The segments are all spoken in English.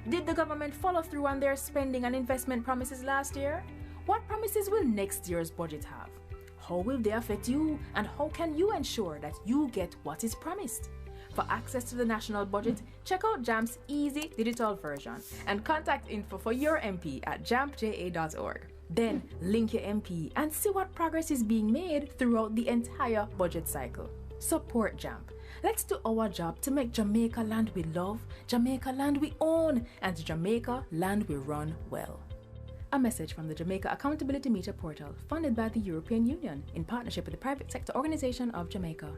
Did the government follow through on their spending and investment promises last year? What promises will next year's budget have? How will they affect you, and how can you ensure that you get what is promised? For access to the national budget, check out JAMP's easy digital version and contact info for your MP at jampja.org. Then link your MP and see what progress is being made throughout the entire budget cycle. Support JAMP. Let's do our job to make Jamaica land we love, Jamaica land we own, and Jamaica land we run well. A message from the Jamaica Accountability Meter Portal, funded by the European Union in partnership with the Private Sector Organization of Jamaica.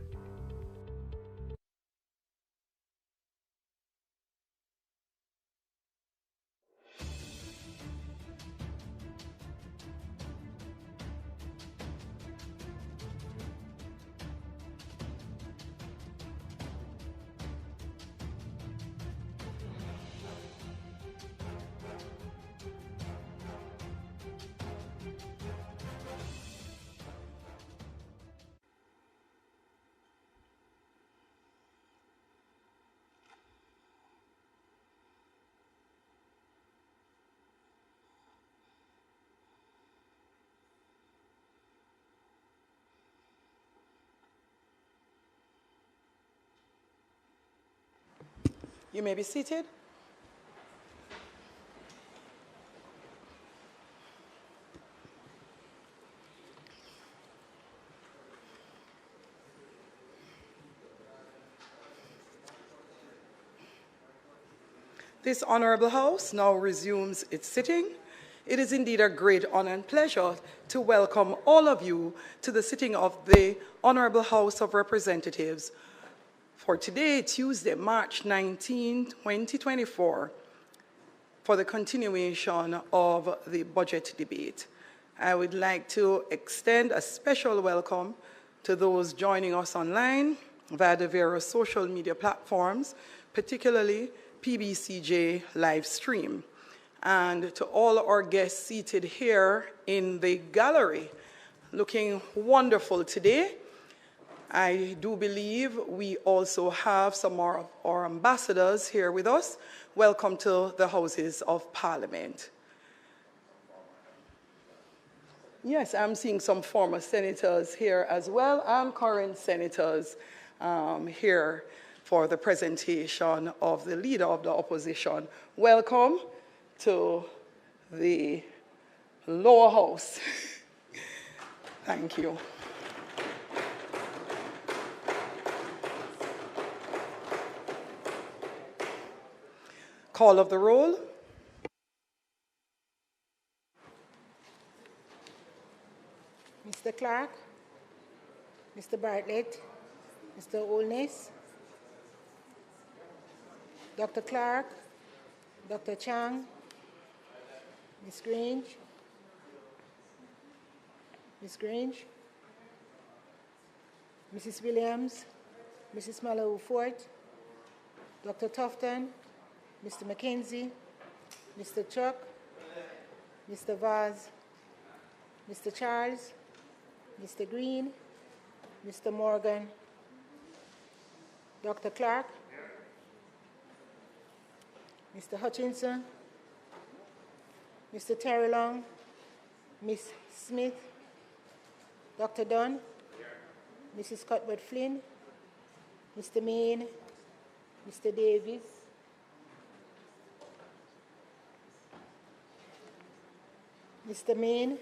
You may be seated. This Honorable House now resumes its sitting. It is indeed a great honor and pleasure to welcome all of you to the sitting of the Honorable House of Representatives for today, Tuesday, March 19, 2024, for the continuation of the budget debate. I would like to extend a special welcome to those joining us online via the various social media platforms, particularly PBCJ live stream, and to all our guests seated here in the gallery, looking wonderful today. I do believe we also have some more of our ambassadors here with us. Welcome to the Houses of Parliament. Yes, I'm seeing some former senators here as well, and current senators here for the presentation of the Leader of the Opposition. Welcome to the lower house. Thank you. Call of the roll. Mr. Clark, Mr. Bartlett, Mr. Olness, Dr. Clark, Dr. Chang, Ms. Grange, Mrs. Williams, Mrs. Malou Fort, Dr. Tufton, Mr. McKenzie, Mr. Chuck, Mr. Vaz, Mr. Charles, Mr. Green, Mr. Morgan, Dr. Clark, Mr. Hutchinson, Mr. Terry Long, Ms. Smith, Dr. Dunn, Mrs. Cuthbert Flynn, Mr. Main, Mr. Davis, Mr. Main,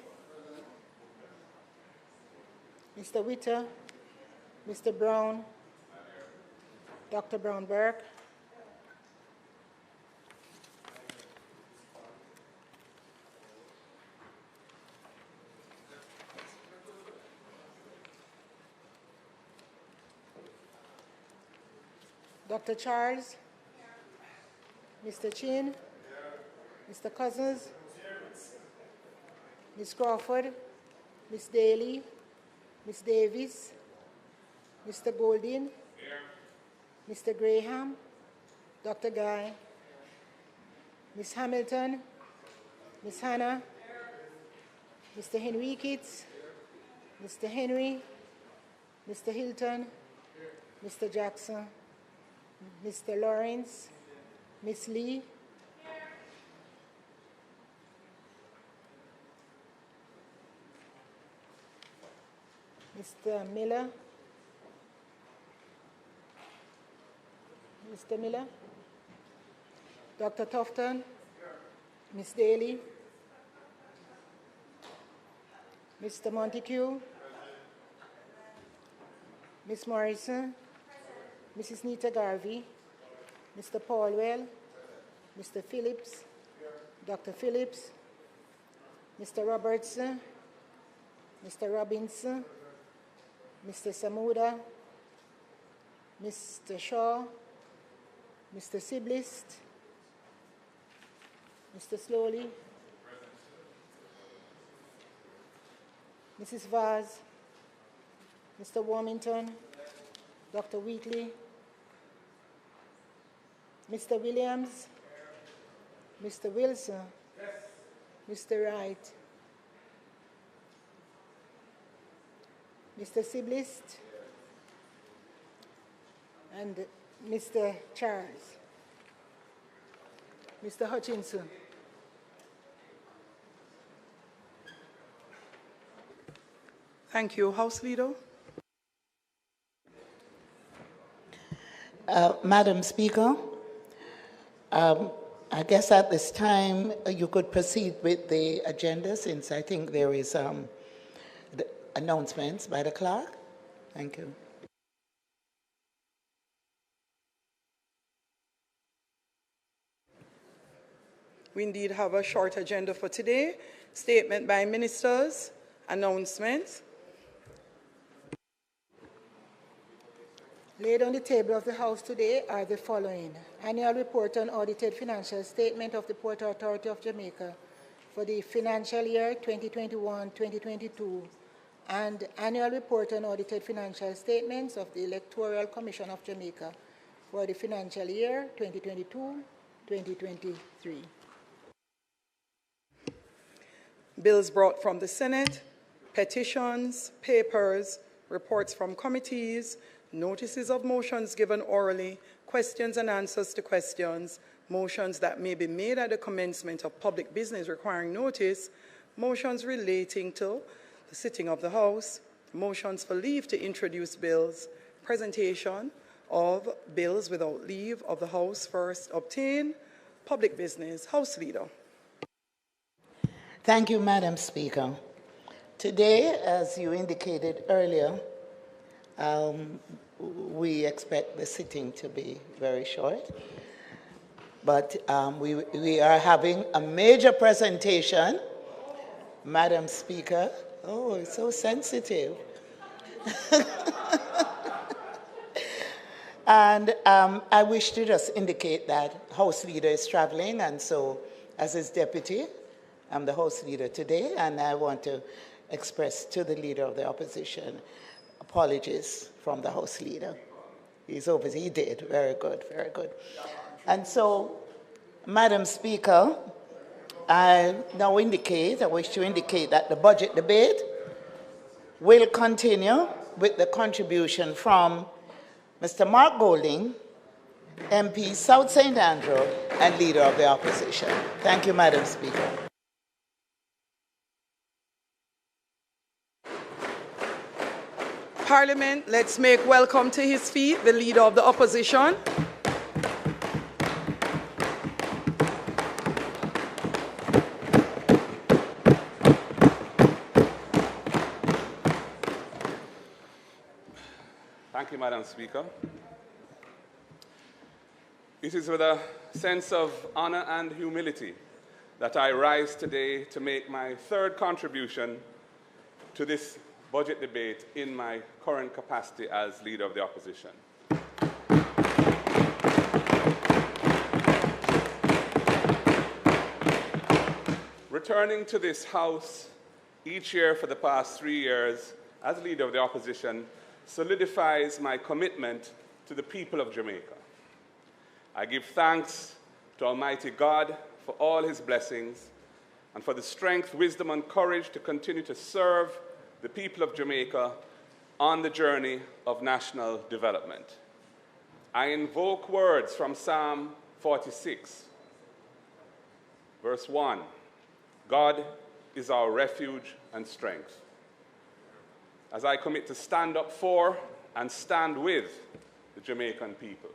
Mr. Witter, Mr. Brown, Dr. Brown-Burke, Dr. Charles, Mr. Chin, Mr. Cousins, Ms. Crawford, Ms. Daly, Ms. Davis, Mr. Goldin, Mr. Graham, Dr. Guy, Ms. Hamilton, Ms. Hannah, Mr. Henriquez, Mr. Henry, Mr. Hilton, Mr. Jackson, Mr. Lawrence, Ms. Lee, Mr. Miller. Mr. Miller. Dr. Tufton. Ms. Daly. Mr. Montague. Ms. Morrison. Mrs. Nita Garvey. Mr. Paulwell. Mr. Phillips. Dr. Phillips. Mr. Robertson. Mr. Robinson. Mr. Samuda. Mr. Shaw. Mr. Siblist. Mr. Slowly. Mrs. Vaz. Mr. Warmington. Dr. Wheatley. Mr. Williams. Mr. Wilson. Mr. Wright. Mr. Siblist. And Mr. Charles. Mr. Hutchinson. Thank you. House Leader. Madam Speaker, I guess at this time you could proceed with the agenda since I think there is the announcements by the clerk. Thank you. We indeed have a short agenda for today. Statement by ministers, announcements. Laid on the table of the House today are the following: Annual Report on Audited Financial Statement of the Port Authority of Jamaica for the financial year 2021-2022, and Annual Report on Audited Financial Statements of the Electoral Commission of Jamaica for the financial year 2022-2023. Bills brought from the Senate, petitions, papers, reports from committees, notices of motions given orally, questions and answers to questions, motions that may be made at the commencement of public business requiring notice, motions relating to the sitting of the House, motions for leave to introduce bills, presentation of bills without leave of the House first obtained, public business. House Leader. Thank you, Madam Speaker. Today, as you indicated earlier, we expect the sitting to be very short, but we are having a major presentation. Madam Speaker, oh, it's so sensitive. And I wish to just indicate that House Leader is traveling, and so as his deputy, I'm the House Leader today, and I want to express to the Leader of the Opposition apologies from the House Leader. He's over, he did, very good, very good. And so, Madam Speaker, I wish to indicate that the budget debate will continue with the contribution from Mr. Mark Golding, MP South St. Andrew, and Leader of the Opposition. Thank you, Madam Speaker. Parliament, let's make welcome to his feet the Leader of the Opposition. Thank you, Madam Speaker. It is with a sense of honor and humility that I rise today to make my third contribution to this budget debate in my current capacity as Leader of the Opposition. Returning to this House each year for the past 3 years as Leader of the Opposition solidifies my commitment to the people of Jamaica. I give thanks to Almighty God for all his blessings and for the strength, wisdom, and courage to continue to serve the people of Jamaica on the journey of national development. I invoke words from Psalm 46, verse 1. God is our refuge and strength, as I commit to stand up for and stand with the Jamaican people.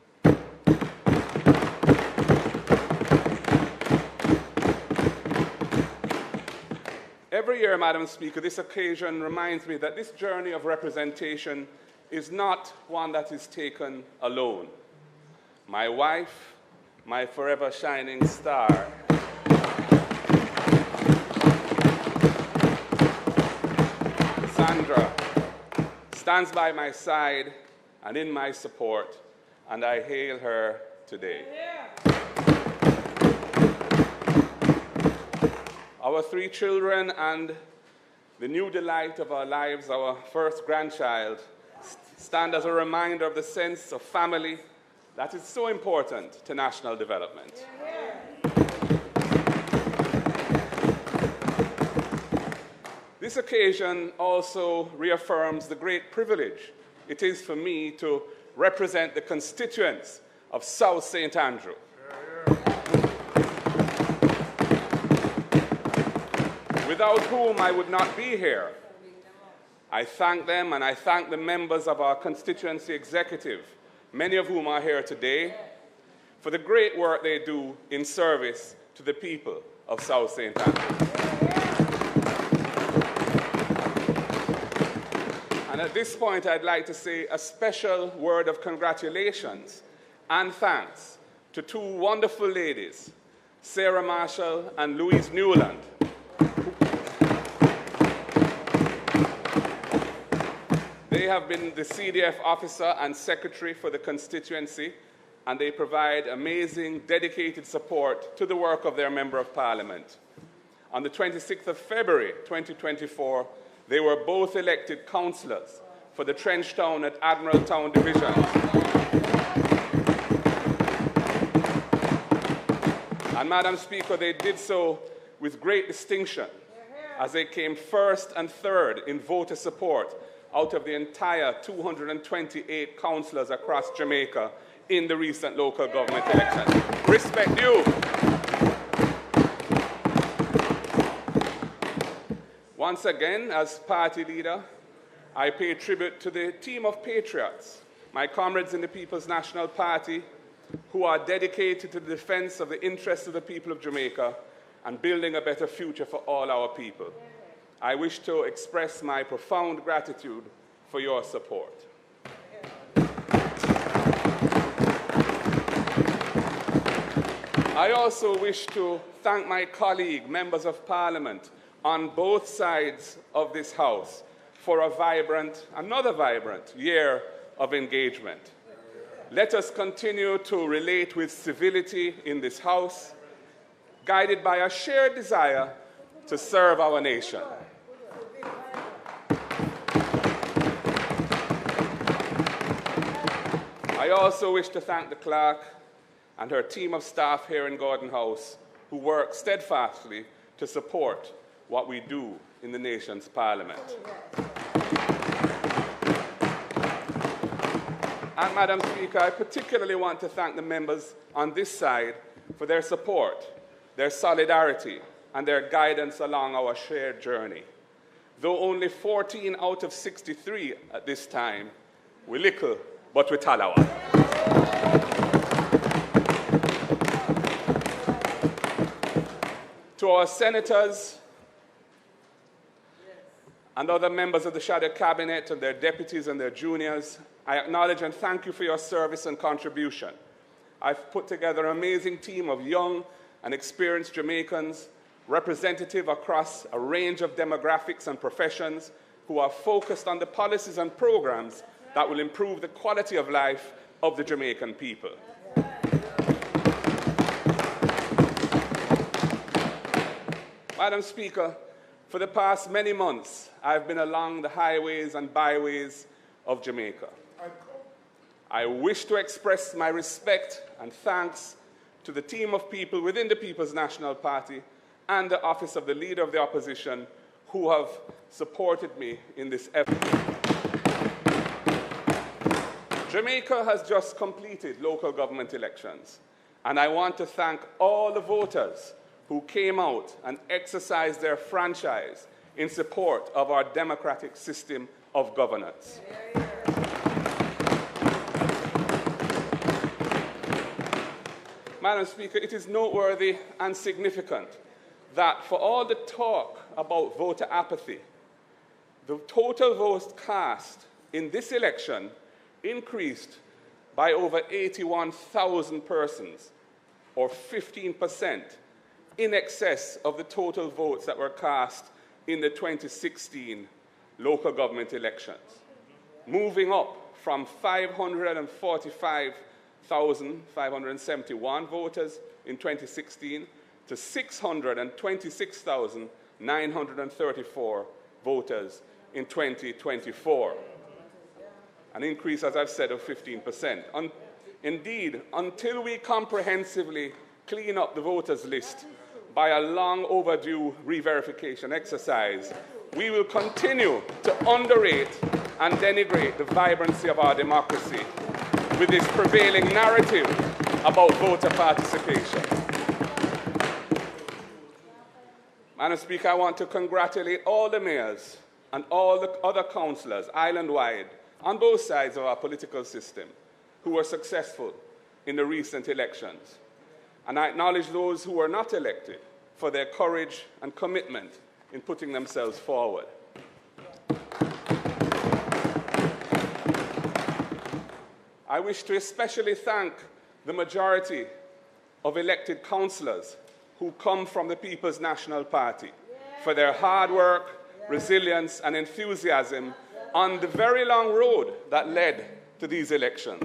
Every year, Madam Speaker, this occasion reminds me that this journey of representation is not one that is taken alone. My wife, my forever shining star, Sandra, stands by my side and in my support, and I hail her today. Our 3 children and the new delight of our lives, our first grandchild, stand as a reminder of the sense of family that is so important to national development. This occasion also reaffirms the great privilege it is for me to represent the constituents of South St. Andrew. Without whom I would not be here. I thank them and I thank the members of our constituency executive, many of whom are here today, for the great work they do in service to the people of South St. Andrew. And at this point, I'd like to say a special word of congratulations and thanks to 2 wonderful ladies, Sarah Marshall and Louise Newland. They have been the CDF officer and secretary for the constituency, and they provide amazing, dedicated support to the work of their Member of Parliament. On the 26th of February, 2024, they were both elected councillors for the Trenchtown at Admiral Town Division. And Madam Speaker, they did so with great distinction, as they came first and third in voter support out of the entire 228 councillors across Jamaica in the recent local government elections. Respect due. Once again, as party leader, I pay tribute to the team of patriots, my comrades in the People's National Party, who are dedicated to the defense of the interests of the people of Jamaica and building a better future for all our people. I wish to express my profound gratitude for your support. I also wish to thank my colleague, members of Parliament, on both sides of this House for another vibrant year of engagement. Let us continue to relate with civility in this House, guided by a shared desire to serve our nation. I also wish to thank the clerk and her team of staff here in Gordon House who work steadfastly to support what we do in the nation's parliament. And Madam Speaker, I particularly want to thank the members on this side for their support, their solidarity, and their guidance along our shared journey. Though only 14 out of 63 at this time, we little, but we talawa. To our senators and other members of the shadow cabinet and their deputies and their juniors, I acknowledge and thank you for your service and contribution. I've put together an amazing team of young and experienced Jamaicans, representative across a range of demographics and professions, who are focused on the policies and programs that will improve the quality of life of the Jamaican people. Madam Speaker, for the past many months, I've been along the highways and byways of Jamaica. I wish to express my respect and thanks to the team of people within the People's National Party and the Office of the Leader of the Opposition who have supported me in this effort. Jamaica has just completed local government elections, and I want to thank all the voters who came out and exercised their franchise in support of our democratic system of governance. Madam Speaker, it is noteworthy and significant that for all the talk about voter apathy, the total votes cast in this election increased by over 81,000 persons, or 15%, in excess of the total votes that were cast in the 2016 local government elections, moving up from 545,571 voters in 2016 to 626,934 voters in 2024, an increase, as I've said, of 15%. Indeed, until we comprehensively clean up the voters list by a long overdue re-verification exercise, we will continue to underrate and denigrate the vibrancy of our democracy with this prevailing narrative about voter participation. Madam Speaker, I want to congratulate all the mayors and all the other councillors island-wide on both sides of our political system who were successful in the recent elections. And I acknowledge those who were not elected for their courage and commitment in putting themselves forward. I wish to especially thank the majority of elected councillors who come from the People's National Party for their hard work, resilience, and enthusiasm on the very long road that led to these elections.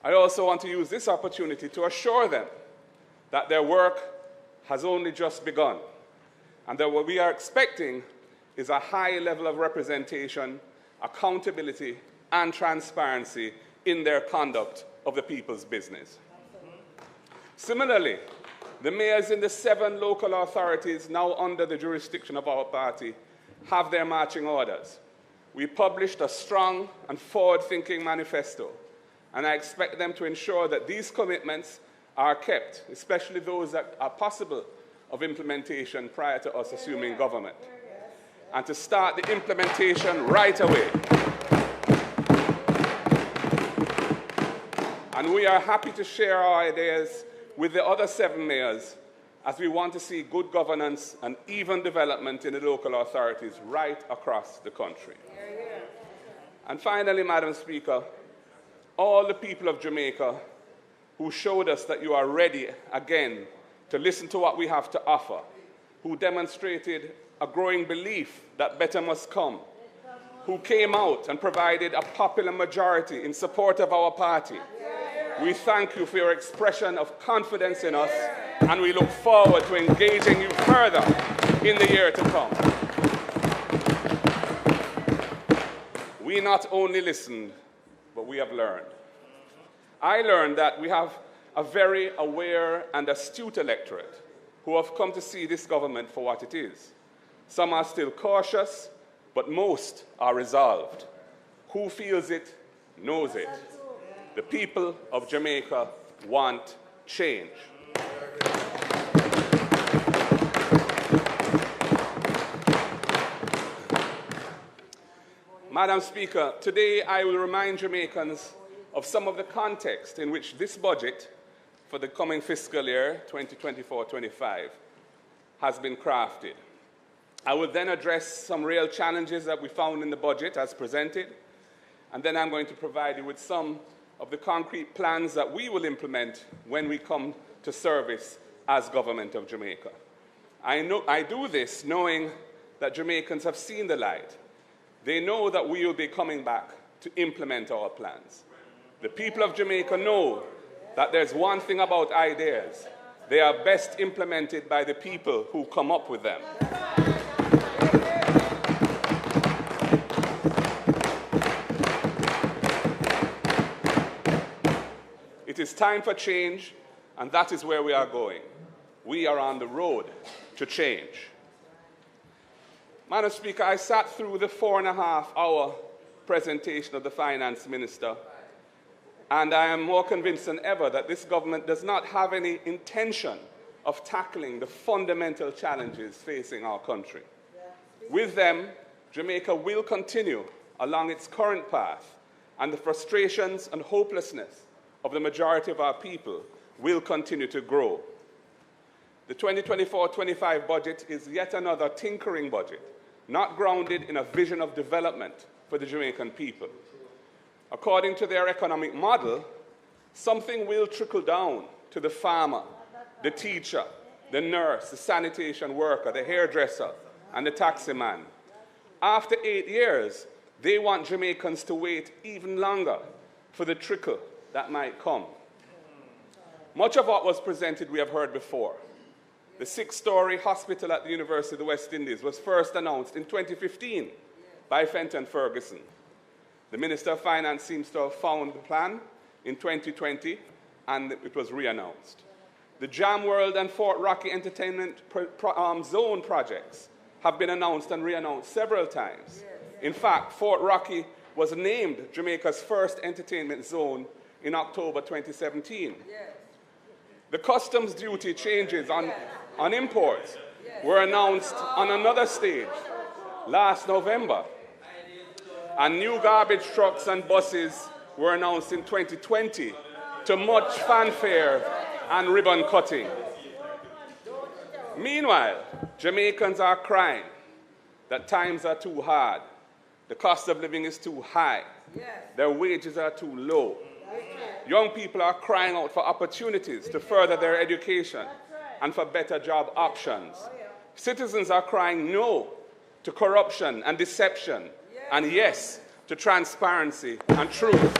I also want to use this opportunity to assure them that their work has only just begun, and that what we are expecting is a high level of representation, accountability, and transparency in their conduct of the people's business. Similarly, the mayors in the 7 local authorities now under the jurisdiction of our party have their marching orders. We published a strong and forward-thinking manifesto, and I expect them to ensure that these commitments are kept, especially those that are possible of implementation prior to us assuming government, and to start the implementation right away. And we are happy to share our ideas with the other 7 mayors as we want to see good governance and even development in the local authorities right across the country. And finally, Madam Speaker, all the people of Jamaica who showed us that you are ready again to listen to what we have to offer, who demonstrated a growing belief that better must come, who came out and provided a popular majority in support of our party. We thank you for your expression of confidence in us, and we look forward to engaging you further in the year to come. We not only listened, but we have learned. I learned that we have a very aware and astute electorate who have come to see this government for what it is. Some are still cautious, but most are resolved. Who feels it, knows it. The people of Jamaica want change. Madam Speaker, today I will remind Jamaicans of some of the context in which this budget for the coming fiscal year, 2024-25, has been crafted. I will then address some real challenges that we found in the budget as presented, and then I'm going to provide you with some of the concrete plans that we will implement when we come to service as Government of Jamaica. I do this knowing that Jamaicans have seen the light. They know that we will be coming back to implement our plans. The people of Jamaica know that there's one thing about ideas. They are best implemented by the people who come up with them. It is time for change, and that is where we are going. We are on the road to change. Madam Speaker, I sat through the 4.5-hour presentation of the Finance Minister, and I am more convinced than ever that this government does not have any intention of tackling the fundamental challenges facing our country. With them, Jamaica will continue along its current path, and the frustrations and hopelessness of the majority of our people will continue to grow. The 2024-25 budget is yet another tinkering budget, not grounded in a vision of development for the Jamaican people. According to their economic model, something will trickle down to the farmer, the teacher, the nurse, the sanitation worker, the hairdresser, and the taxi man. After 8 years, they want Jamaicans to wait even longer for the trickle that might come. Much of what was presented we have heard before. The 6-story hospital at the University of the West Indies was first announced in 2015 by Fenton Ferguson. The Minister of Finance seems to have found the plan in 2020, and it was re-announced. The Jam World and Fort Rocky Entertainment Zone projects have been announced and re-announced several times. In fact, Fort Rocky was named Jamaica's first entertainment zone in October 2017. The customs duty changes on imports were announced on another stage last November. And new garbage trucks and buses were announced in 2020 to much fanfare and ribbon cutting. Meanwhile, Jamaicans are crying that times are too hard, the cost of living is too high, their wages are too low. Young people are crying out for opportunities to further their education and for better job options. Citizens are crying no to corruption and deception, and yes to transparency and truth.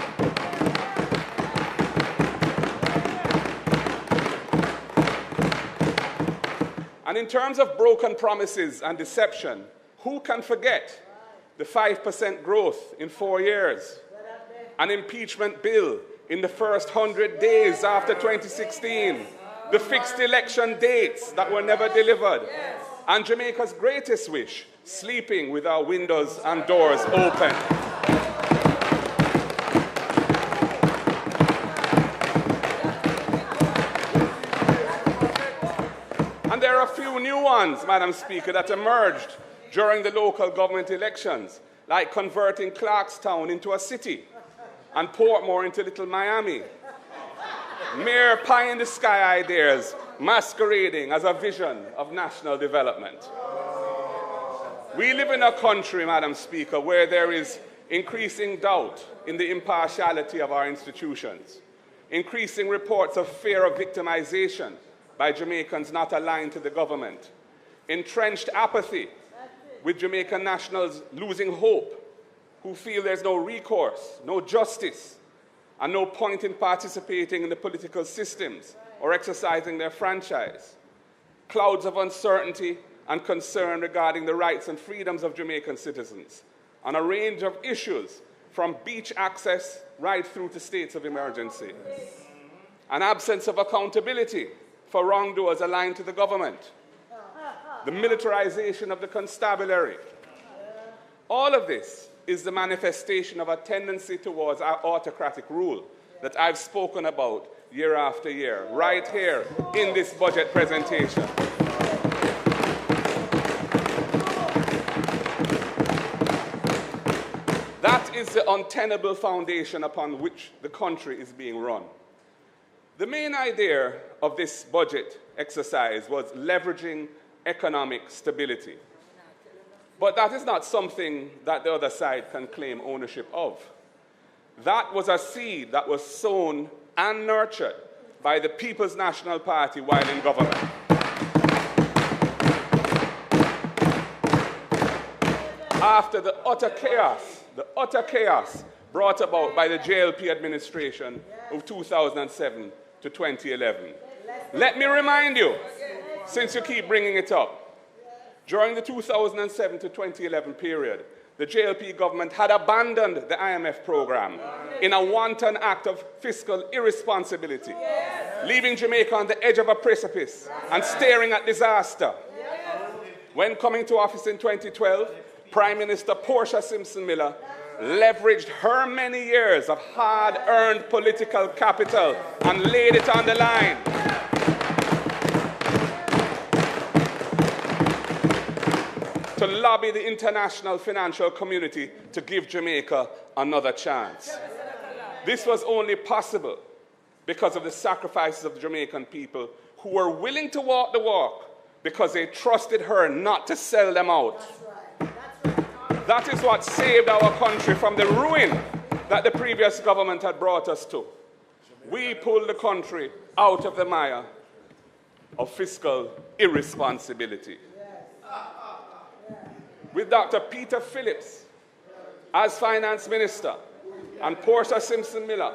And in terms of broken promises and deception, who can forget the 5% growth in 4 years, an impeachment bill in the first 100 days after 2016, the fixed election dates that were never delivered, and Jamaica's greatest wish, sleeping with our windows and doors open. And there are a few new ones, Madam Speaker, that emerged during the local government elections, like converting Clarkstown into a city and Portmore into Little Miami. Mere pie-in-the-sky ideas masquerading as a vision of national development. We live in a country, Madam Speaker, where there is increasing doubt in the impartiality of our institutions, increasing reports of fear of victimization by Jamaicans not aligned to the government, entrenched apathy with Jamaican nationals losing hope, who feel there's no recourse, no justice, and no point in participating in the political systems or exercising their franchise. Clouds of uncertainty and concern regarding the rights and freedoms of Jamaican citizens on a range of issues from beach access right through to states of emergency. An absence of accountability for wrongdoers aligned to the government. The militarization of the constabulary. All of this is the manifestation of a tendency towards our autocratic rule that I've spoken about year after year, right here in this budget presentation. That is the untenable foundation upon which the country is being run. The main idea of this budget exercise was leveraging economic stability. But that is not something that the other side can claim ownership of. That was a seed that was sown and nurtured by the People's National Party while in government. After the utter chaos brought about by the J.L.P. administration of 2007 to 2011. Let me remind you, since you keep bringing it up, during the 2007 to 2011 period, the J.L.P. government had abandoned the IMF program in a wanton act of fiscal irresponsibility, leaving Jamaica on the edge of a precipice and staring at disaster. When coming to office in 2012, Prime Minister Portia Simpson-Miller leveraged her many years of hard-earned political capital and laid it on the line. to lobby the international financial community to give Jamaica another chance. This was only possible because of the sacrifices of the Jamaican people who were willing to walk the walk because they trusted her not to sell them out. That is what saved our country from the ruin that the previous government had brought us to. We pulled the country out of the mire of fiscal irresponsibility. With Dr. Peter Phillips as Finance Minister and Portia Simpson Miller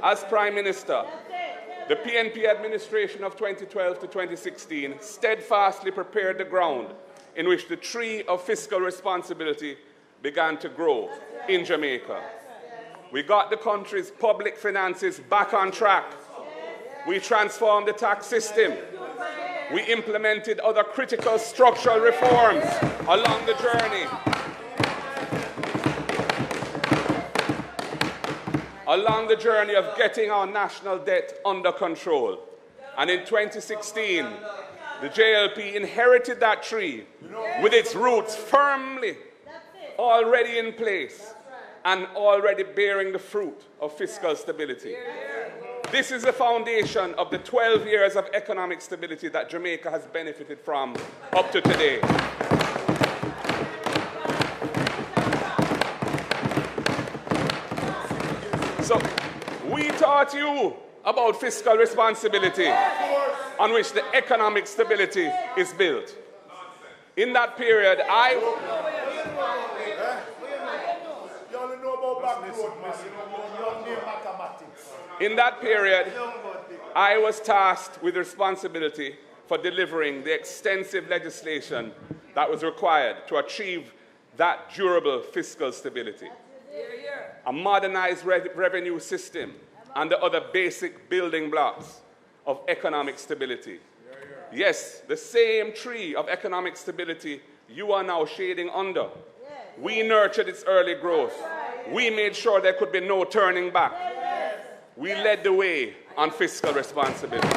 as Prime Minister, the PNP administration of 2012 to 2016 steadfastly prepared the ground in which the tree of fiscal responsibility began to grow in Jamaica. We got the country's public finances back on track. We transformed the tax system. We implemented other critical structural reforms along the journey. Along the journey of getting our national debt under control. And in 2016, the JLP inherited that tree with its roots firmly already in place and already bearing the fruit of fiscal stability. This is the foundation of the 12 years of economic stability that Jamaica has benefited from up to today. So, we taught you about fiscal responsibility on which the economic stability is built. In that period, I was tasked with responsibility for delivering the extensive legislation that was required to achieve that durable fiscal stability. A modernized revenue system and the other basic building blocks of economic stability. Yes, the same tree of economic stability you are now shading under. We nurtured its early growth. We made sure there could be no turning back. We led the way on fiscal responsibility.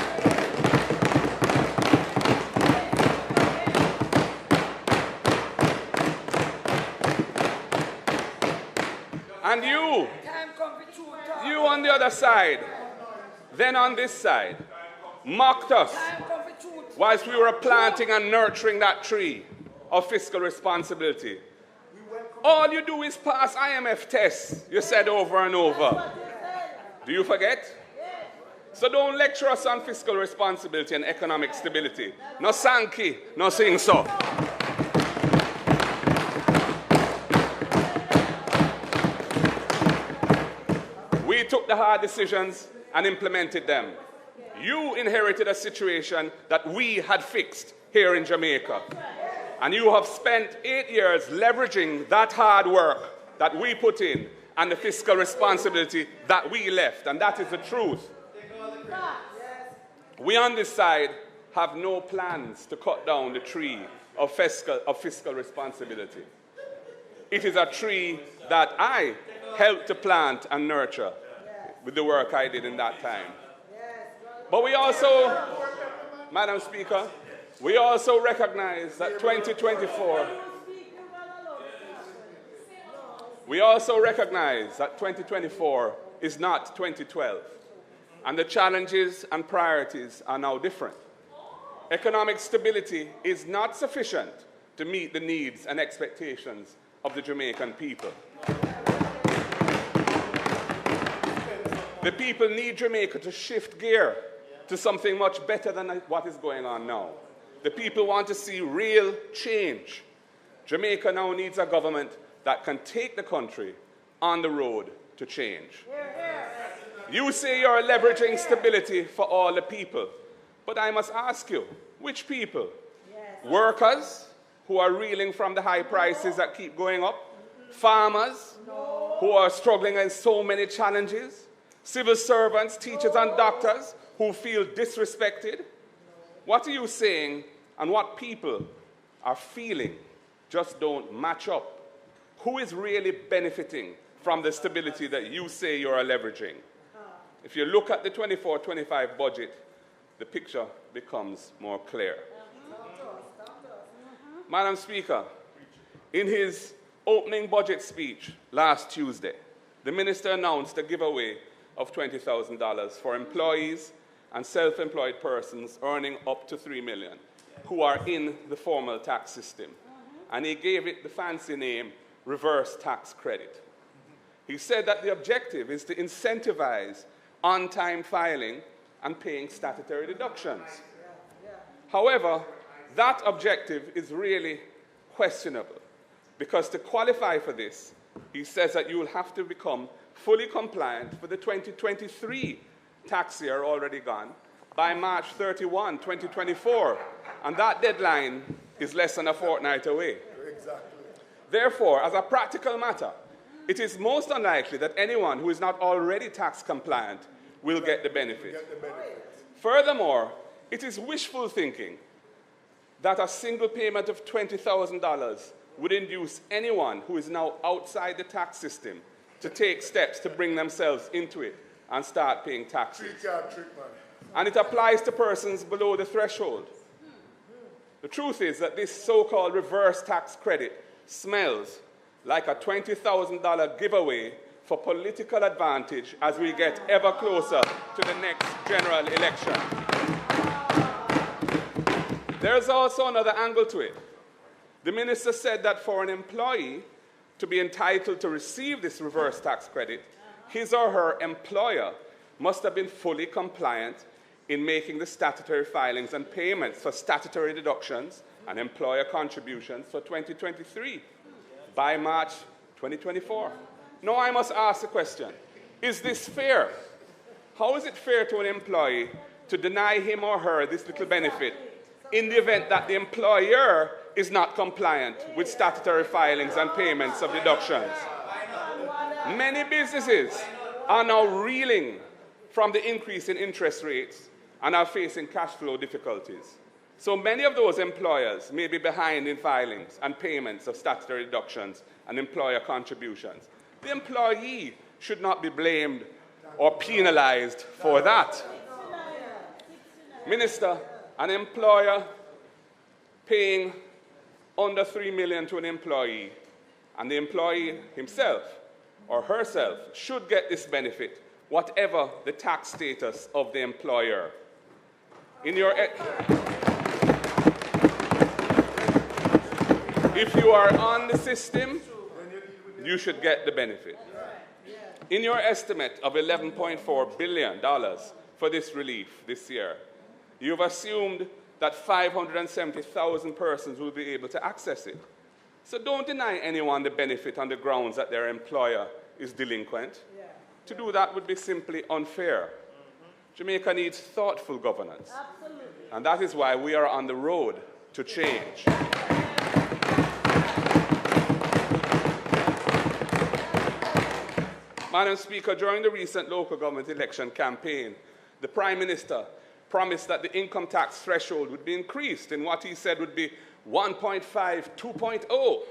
And you on the other side, then on this side, mocked us whilst we were planting and nurturing that tree of fiscal responsibility. All you do is pass IMF tests, you said over and over. Do you forget? So don't lecture us on fiscal responsibility and economic stability. No Sankey, no sing so. We took the hard decisions and implemented them. You inherited a situation that we had fixed here in Jamaica. And you have spent 8 years leveraging that hard work that we put in and the fiscal responsibility that we left. And that is the truth. We on this side have no plans to cut down the tree of fiscal responsibility. It is a tree that I helped to plant and nurture with the work I did in that time. But we also, Madam Speaker, we also recognize that 2024 is not 2012, and the challenges and priorities are now different. Economic stability is not sufficient to meet the needs and expectations of the Jamaican people. The people need Jamaica to shift gear to something much better than what is going on now. The people want to see real change. Jamaica now needs a government that can take the country on the road to change. You say you're leveraging stability for all the people, but I must ask you, which people? Workers who are reeling from the high prices that keep going up? Farmers who are struggling with so many challenges? Civil servants, teachers and doctors who feel disrespected? What are you saying and what people are feeling just don't match up? Who is really benefiting from the stability that you say you are leveraging? If you look at the 24-25 budget, the picture becomes more clear. Madam Speaker, In his opening budget speech last Tuesday, the minister announced a giveaway of $20,000 for employees and self-employed persons earning up to $3 million who are in the formal tax system. And he gave it the fancy name, reverse tax credit. He said that the objective is to incentivize on-time filing and paying statutory deductions. However, that objective is really questionable, because to qualify for this, he says that you will have to become fully compliant for the 2023 tax year already gone by March 31, 2024, and that deadline is less than a fortnight away. Exactly. Therefore, as a practical matter, it is most unlikely that anyone who is not already tax compliant will get the benefit. Furthermore, it is wishful thinking that a single payment of $20,000 would induce anyone who is now outside the tax system to take steps to bring themselves into it and start paying taxes. And it applies to persons below the threshold. The truth is that this so-called reverse tax credit smells like a $20,000 giveaway for political advantage as we get ever closer to the next general election. There's also another angle to it. The minister said that for an employee to be entitled to receive this reverse tax credit, his or her employer must have been fully compliant in making the statutory filings and payments for statutory deductions and employer contributions for 2023 by March 2024. Now I must ask the question, is this fair? How is it fair to an employee to deny him or her this little benefit in the event that the employer is not compliant with statutory filings and payments of deductions? Many businesses are now reeling from the increase in interest rates and are facing cash flow difficulties. So many of those employers may be behind in filings and payments of statutory deductions and employer contributions. The employee should not be blamed or penalized for that. Minister, an employer paying under $3 million to an employee, and the employee himself or herself should get this benefit, whatever the tax status of the employer. If you are on the system, you should get the benefit. In your estimate of $11.4 billion for this relief this year, you've assumed that 570,000 persons will be able to access it. So don't deny anyone the benefit on the grounds that their employer is delinquent. To do that would be simply unfair. Jamaica needs thoughtful governance. Absolutely. And that is why we are on the road to change. Madam Speaker, during the recent local government election campaign, the Prime Minister promised that the income tax threshold would be increased in what he said would be 1.5, 2.0.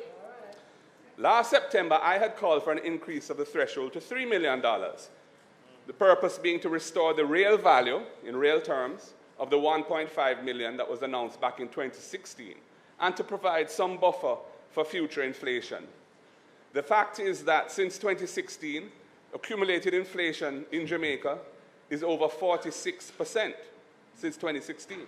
Last September, I had called for an increase of the threshold to $3 million, the purpose being to restore the real value, in real terms, of the $1.5 million that was announced back in 2016, and to provide some buffer for future inflation. The fact is that since 2016, accumulated inflation in Jamaica is over 46% since 2016,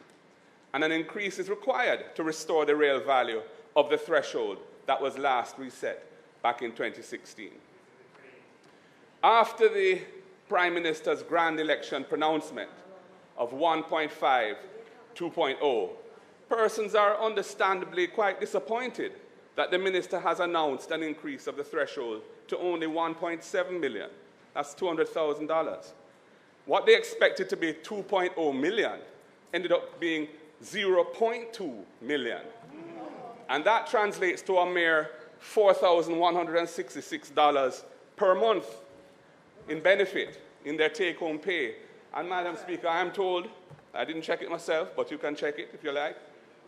and an increase is required to restore the real value of the threshold that was last reset back in 2016. After the Prime Minister's grand election pronouncement of 1.5, 2.0, persons are understandably quite disappointed that the minister has announced an increase of the threshold to only 1.7 million. That's $200,000. What they expected to be 2.0 million ended up being 0.2 million. And that translates to a mere $4,166 per month in benefit in their take-home pay. And Madam Speaker, I am told, I didn't check it myself, but you can check it if you like,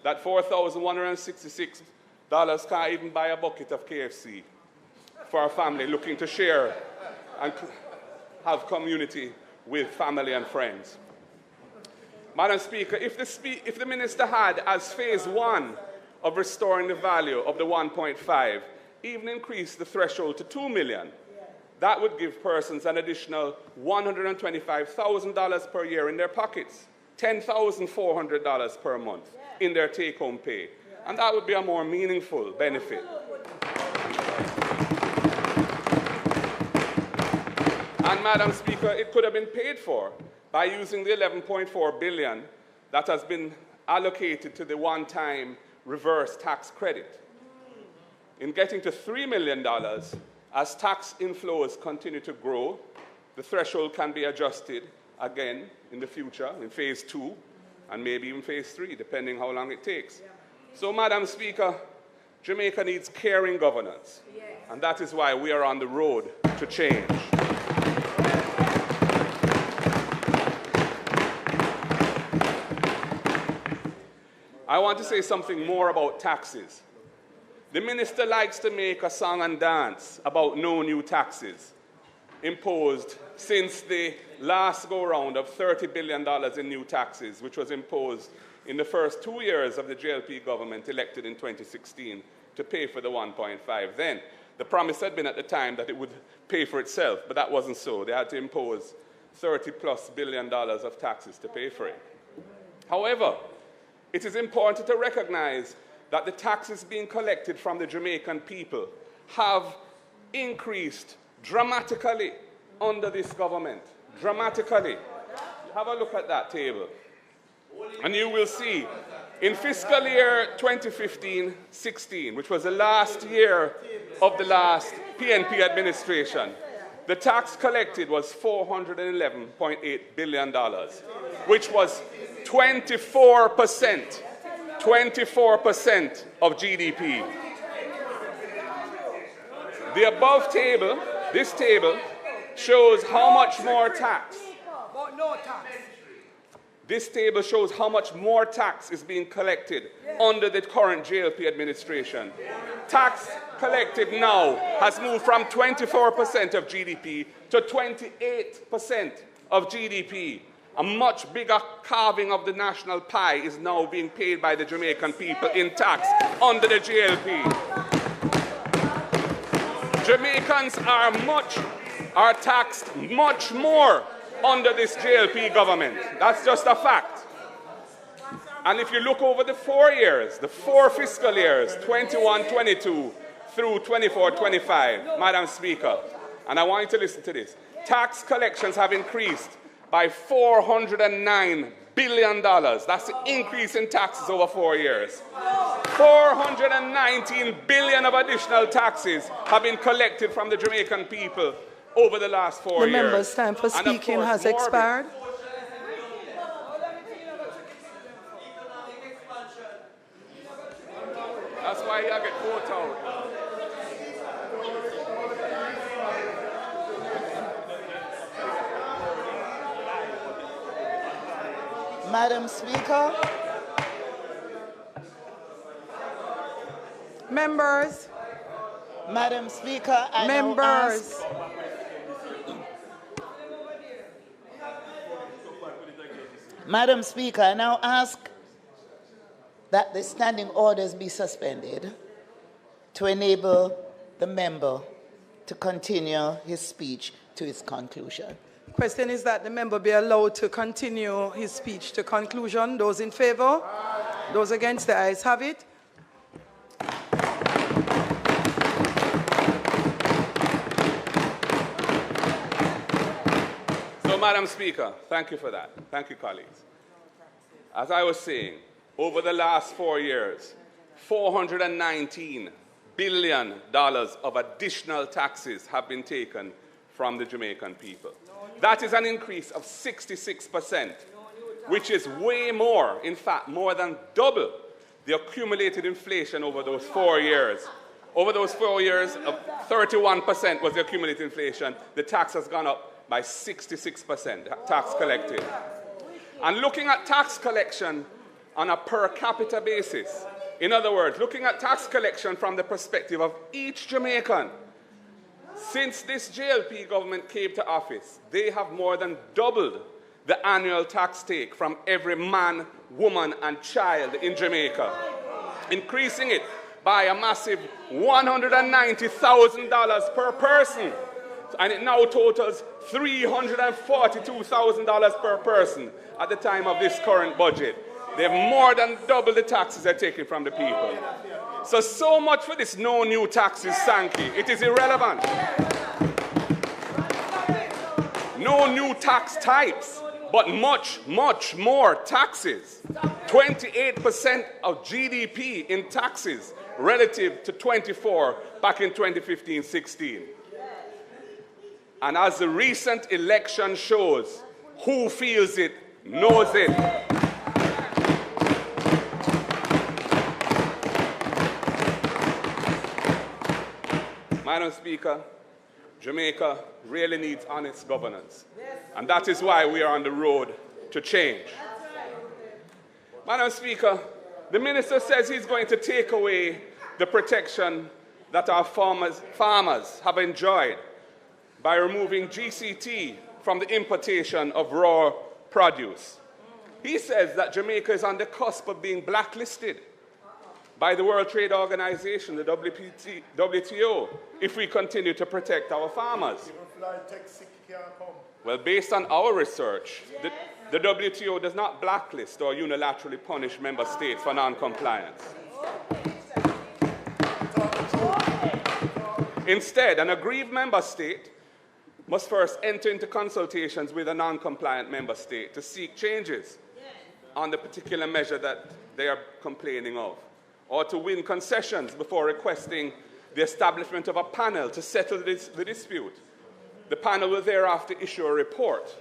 that $4,166 can't even buy a bucket of KFC for a family looking to share and have community with family and friends. Madam Speaker, if the minister had, as phase one of restoring the value of the 1.5, even increase the threshold to 2 million. That would give persons an additional $125,000 per year in their pockets, $10,400 per month in their take-home pay. And that would be a more meaningful benefit. And, Madam Speaker, it could have been paid for by using the $11.4 billion that has been allocated to the one-time reverse tax credit. In getting to $3 million, as tax inflows continue to grow, the threshold can be adjusted again in the future, in phase 2, and maybe even phase 3, depending how long it takes. So, Madam Speaker, Jamaica needs caring governance, and that is why we are on the road to change. I want to say something more about taxes. The minister likes to make a song and dance about no new taxes imposed since the last go-round of $30 billion in new taxes, which was imposed in the first 2 years of the J.P. government elected in 2016 to pay for the 1.5. Then, the promise had been at the time that it would pay for itself, but that wasn't so. They had to impose $30+ billion of taxes to pay for it. However, it is important to recognize that the taxes being collected from the Jamaican people have increased dramatically under this government. Dramatically. Have a look at that table. And you will see, in fiscal year 2015-16, which was the last year of the last PNP administration, the tax collected was $411.8 billion, which was 24% of GDP. The above table, this table, shows how much more tax. This table shows how much more tax is being collected under the current J.P. administration. Tax collected now has moved from 24% of GDP to 28% of GDP. A much bigger carving of the national pie is now being paid by the Jamaican people in tax under the J.P. Jamaicans are taxed much more under this J.P. government. That's just a fact. And if you look over the 4 years, the 4 fiscal years, 21-22 through 24-25, Madam Speaker, and I want you to listen to this, tax collections have increased by $409 billion. That's the increase in taxes over 4 years. 419 billion of additional taxes have been collected from the Jamaican people over the last 4 years. The member's time for speaking has expired. That's why I get voted out. Madam Speaker. Members. Madam Speaker, I now ask. Madam Speaker, I now ask that the standing orders be suspended to enable the member to continue his speech to its conclusion. Question is that the member be allowed to continue his speech to conclusion. Those in favor? Those against? The ayes have it. So, Madam Speaker, thank you for that. Thank you, colleagues. As I was saying, over the last 4 years, $419 billion of additional taxes have been taken from the Jamaican people. That is an increase of 66%, which is way more, in fact, more than double the accumulated inflation over those 4 years. Over those 4 years, 31% was the accumulated inflation. The tax has gone up by 66%, tax collected. And looking at tax collection on a per capita basis, in other words, looking at tax collection from the perspective of each Jamaican, since this J.P. government came to office, they have more than doubled the annual tax take from every man, woman, and child in Jamaica. increasing it by a massive $190,000 per person. And it now totals $342,000 per person at the time of this current budget. They've more than doubled the taxes they're taking from the people. So much for this no new taxes Sankey. It is irrelevant. No new tax types, but much, much more taxes. 28% of GDP in taxes relative to 24 back in 2015-16. And as the recent election shows, who feels it knows it. Madam Speaker, Jamaica really needs honest governance. And that is why we are on the road to change. Madam Speaker, the minister says he's going to take away the protection that our farmers have enjoyed by removing GCT from the importation of raw produce. He says that Jamaica is on the cusp of being blacklisted by the World Trade Organization, the WTO, if we continue to protect our farmers. Well, based on our research, the WTO does not blacklist or unilaterally punish member states for non-compliance. Instead, an aggrieved member state must first enter into consultations with a non-compliant member state to seek changes on the particular measure that they are complaining of, or to win concessions before requesting the establishment of a panel to settle the dispute. The panel will thereafter issue a report,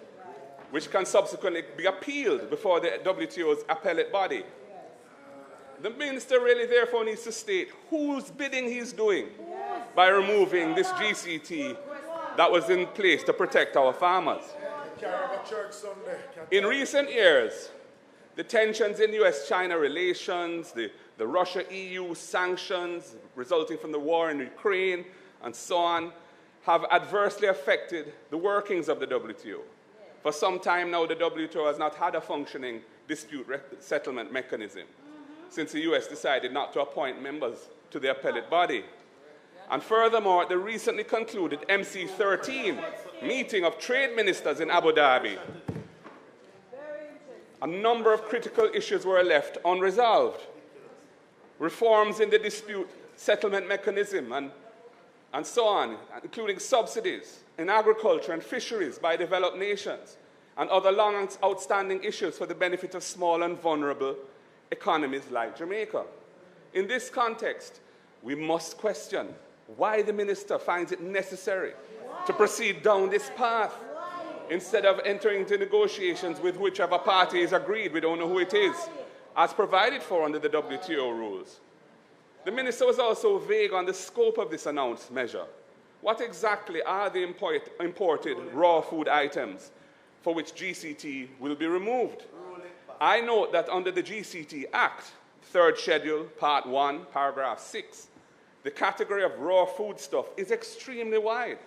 which can subsequently be appealed before the WTO's appellate body. The minister really therefore needs to state whose bidding he's doing by removing this GCT that was in place to protect our farmers. In recent years, the tensions in US-China relations, the Russia-EU sanctions resulting from the war in Ukraine, and so on, have adversely affected the workings of the WTO. For some time now, the WTO has not had a functioning dispute settlement mechanism since the US decided not to appoint members to the appellate body. And furthermore, the recently concluded MC13 meeting of trade ministers in Abu Dhabi, a number of critical issues were left unresolved. Reforms in the dispute settlement mechanism and so on, including subsidies in agriculture and fisheries by developed nations, and other long outstanding issues for the benefit of small and vulnerable economies like Jamaica. In this context, we must question why the minister finds it necessary to proceed down this path instead of entering into negotiations with whichever party is agreed, we don't know who it is, as provided for under the WTO rules. The minister was also vague on the scope of this announced measure. What exactly are the imported raw food items for which GCT will be removed? I note that under the GCT Act, 3rd Schedule, Part 1, Paragraph 6, the category of raw foodstuff is extremely wide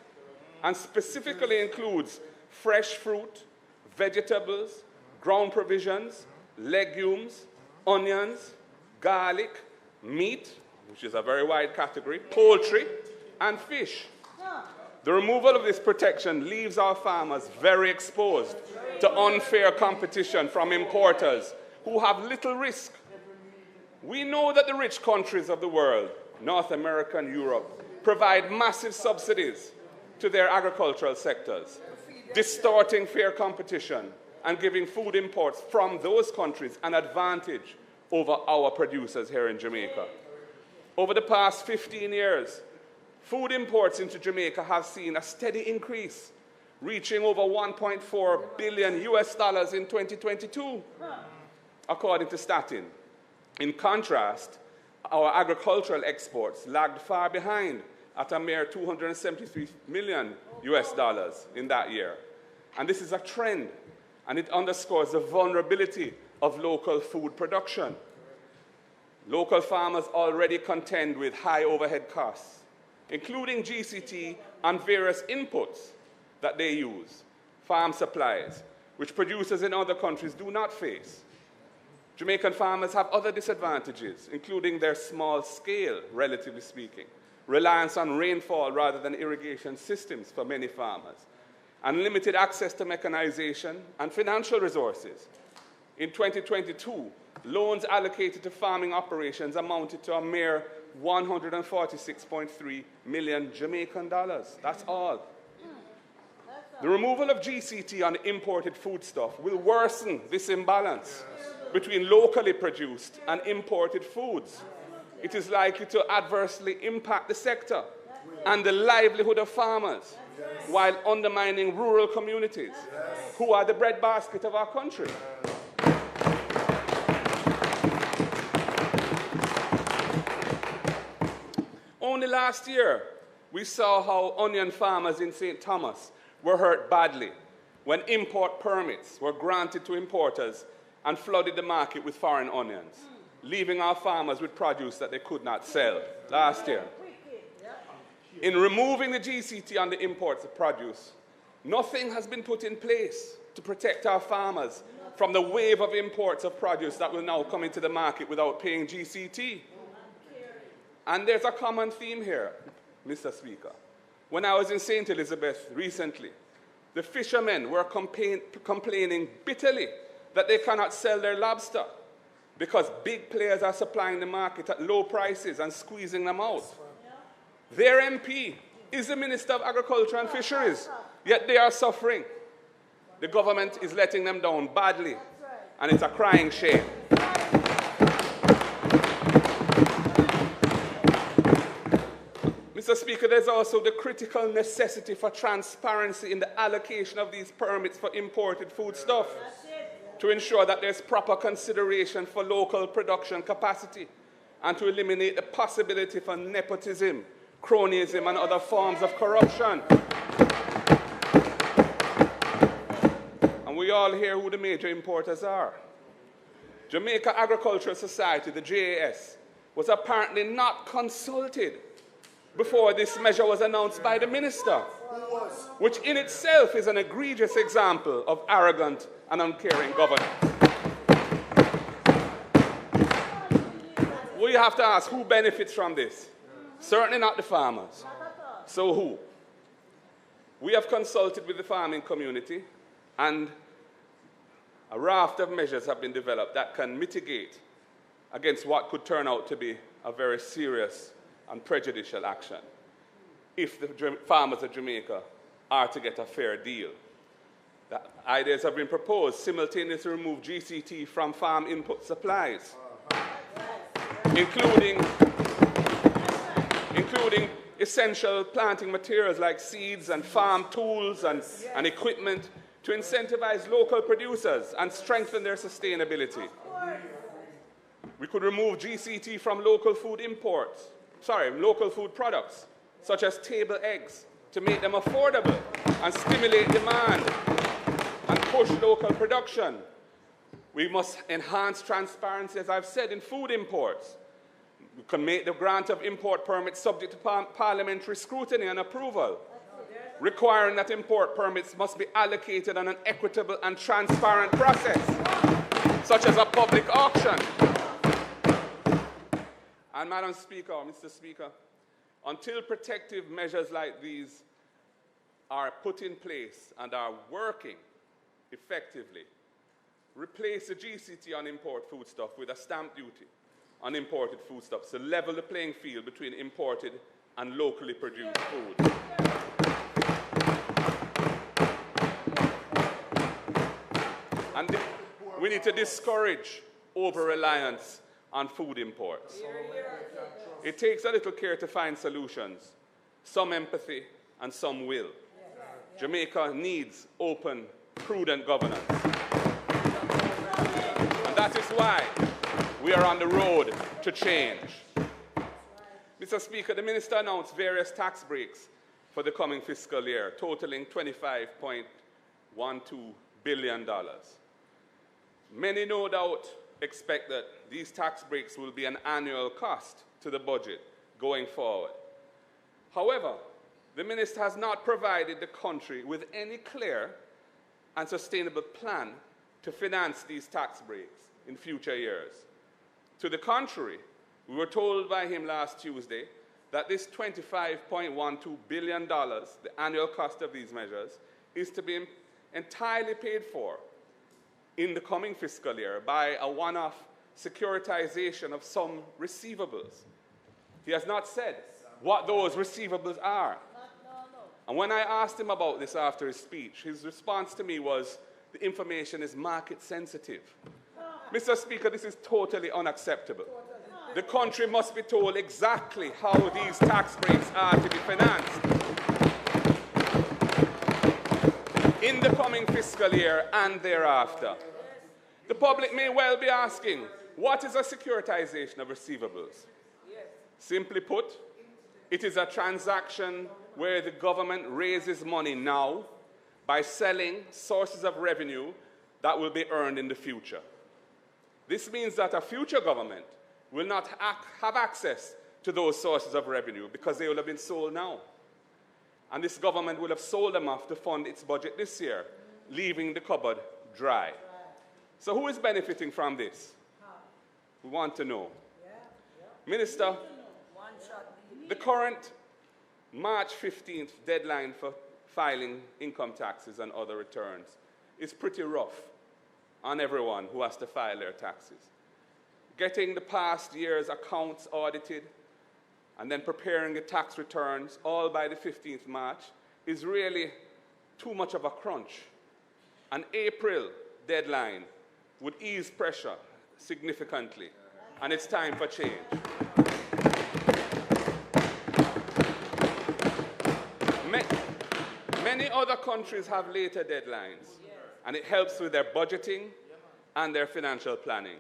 and specifically includes fresh fruit, vegetables, ground provisions, legumes, onions, garlic, meat, which is a very wide category, poultry, and fish. The removal of this protection leaves our farmers very exposed to unfair competition from importers who have little risk. We know that the rich countries of the world, North America and Europe, provide massive subsidies to their agricultural sectors, distorting fair competition and giving food imports from those countries an advantage over our producers here in Jamaica. Over the past 15 years, food imports into Jamaica have seen a steady increase, reaching over $1.4 billion in 2022, according to Statin. In contrast, our agricultural exports lagged far behind at a mere $273 million in that year. And this is a trend, and it underscores the vulnerability of local food production. Local farmers already contend with high overhead costs, including GCT and various inputs that they use, farm supplies, which producers in other countries do not face. Jamaican farmers have other disadvantages, including their small scale, relatively speaking, reliance on rainfall rather than irrigation systems for many farmers, and limited access to mechanization and financial resources. In 2022, loans allocated to farming operations amounted to a mere 146.3 million Jamaican dollars. That's all. The removal of GCT on imported foodstuff will worsen this imbalance between locally produced and imported foods. It is likely to adversely impact the sector and the livelihood of farmers, while undermining rural communities, who are the breadbasket of our country. Only last year, we saw how onion farmers in St. Thomas were hurt badly when import permits were granted to importers and flooded the market with foreign onions, leaving our farmers with produce that they could not sell last year. In removing the GCT on the imports of produce, nothing has been put in place to protect our farmers from the wave of imports of produce that will now come into the market without paying GCT. And there's a common theme here, Mr. Speaker. When I was in St. Elizabeth recently, the fishermen were complaining bitterly that they cannot sell their lobster because big players are supplying the market at low prices and squeezing them out. Their MP is the Minister of Agriculture and Fisheries, yet they are suffering. The government is letting them down badly, and it's a crying shame. Mr. Speaker, there's also the critical necessity for transparency in the allocation of these permits for imported foodstuff to ensure that there's proper consideration for local production capacity and to eliminate the possibility for nepotism, cronyism, and other forms of corruption. And we all hear who the major importers are. Jamaica Agricultural Society, the JAS, was apparently not consulted before this measure was announced by the minister, which in itself is an egregious example of arrogant and uncaring governance. We have to ask who benefits from this. Certainly not the farmers. So who? We have consulted with the farming community, and a raft of measures have been developed that can mitigate against what could turn out to be a very serious and prejudicial action if the farmers of Jamaica are to get a fair deal. The ideas have been proposed: simultaneously remove GCT from farm input supplies, including essential planting materials like seeds and farm tools and equipment to incentivize local producers and strengthen their sustainability. We could remove GCT from local food products, such as table eggs, to make them affordable and stimulate demand and push local production. We must enhance transparency, as I've said, in food imports. We can make the grant of import permits subject to parliamentary scrutiny and approval, requiring that import permits must be allocated on an equitable and transparent process, such as a public auction. And Madam Speaker, Mr. Speaker, until protective measures like these are put in place and are working effectively, replace the GCT on import foodstuff with a stamp duty on imported foodstuffs to level the playing field between imported and locally produced food. And we need to discourage over-reliance on food imports. It takes a little care to find solutions, some empathy and some will. Jamaica needs open, prudent governance. And that is why we are on the road to change. Mr. Speaker, the minister announced various tax breaks for the coming fiscal year, totaling $25.12 billion. Many, no doubt, expect that these tax breaks will be an annual cost to the budget going forward. However, the minister has not provided the country with any clear and sustainable plan to finance these tax breaks in future years. To the contrary, we were told by him last Tuesday that this $25.12 billion, the annual cost of these measures, is to be entirely paid for in the coming fiscal year by a one-off securitization of some receivables. He has not said what those receivables are. And when I asked him about this after his speech, his response to me was, the information is market sensitive. Mr. Speaker, this is totally unacceptable. The country must be told exactly how these tax breaks are to be financed in the coming fiscal year and thereafter. The public may well be asking, what is a securitization of receivables? Simply put, it is a transaction where the government raises money now by selling sources of revenue that will be earned in the future. This means that a future government will not have access to those sources of revenue because they will have been sold now. And this government will have sold them off to fund its budget this year, leaving the cupboard dry. So who is benefiting from this? We want to know. Minister, the current March 15th deadline for filing income taxes and other returns is pretty rough on everyone who has to file their taxes. Getting the past year's accounts audited and then preparing the tax returns all by the 15th March is really too much of a crunch. An April deadline would ease pressure significantly, and it's time for change. Many other countries have later deadlines, and it helps with their budgeting and their financial planning.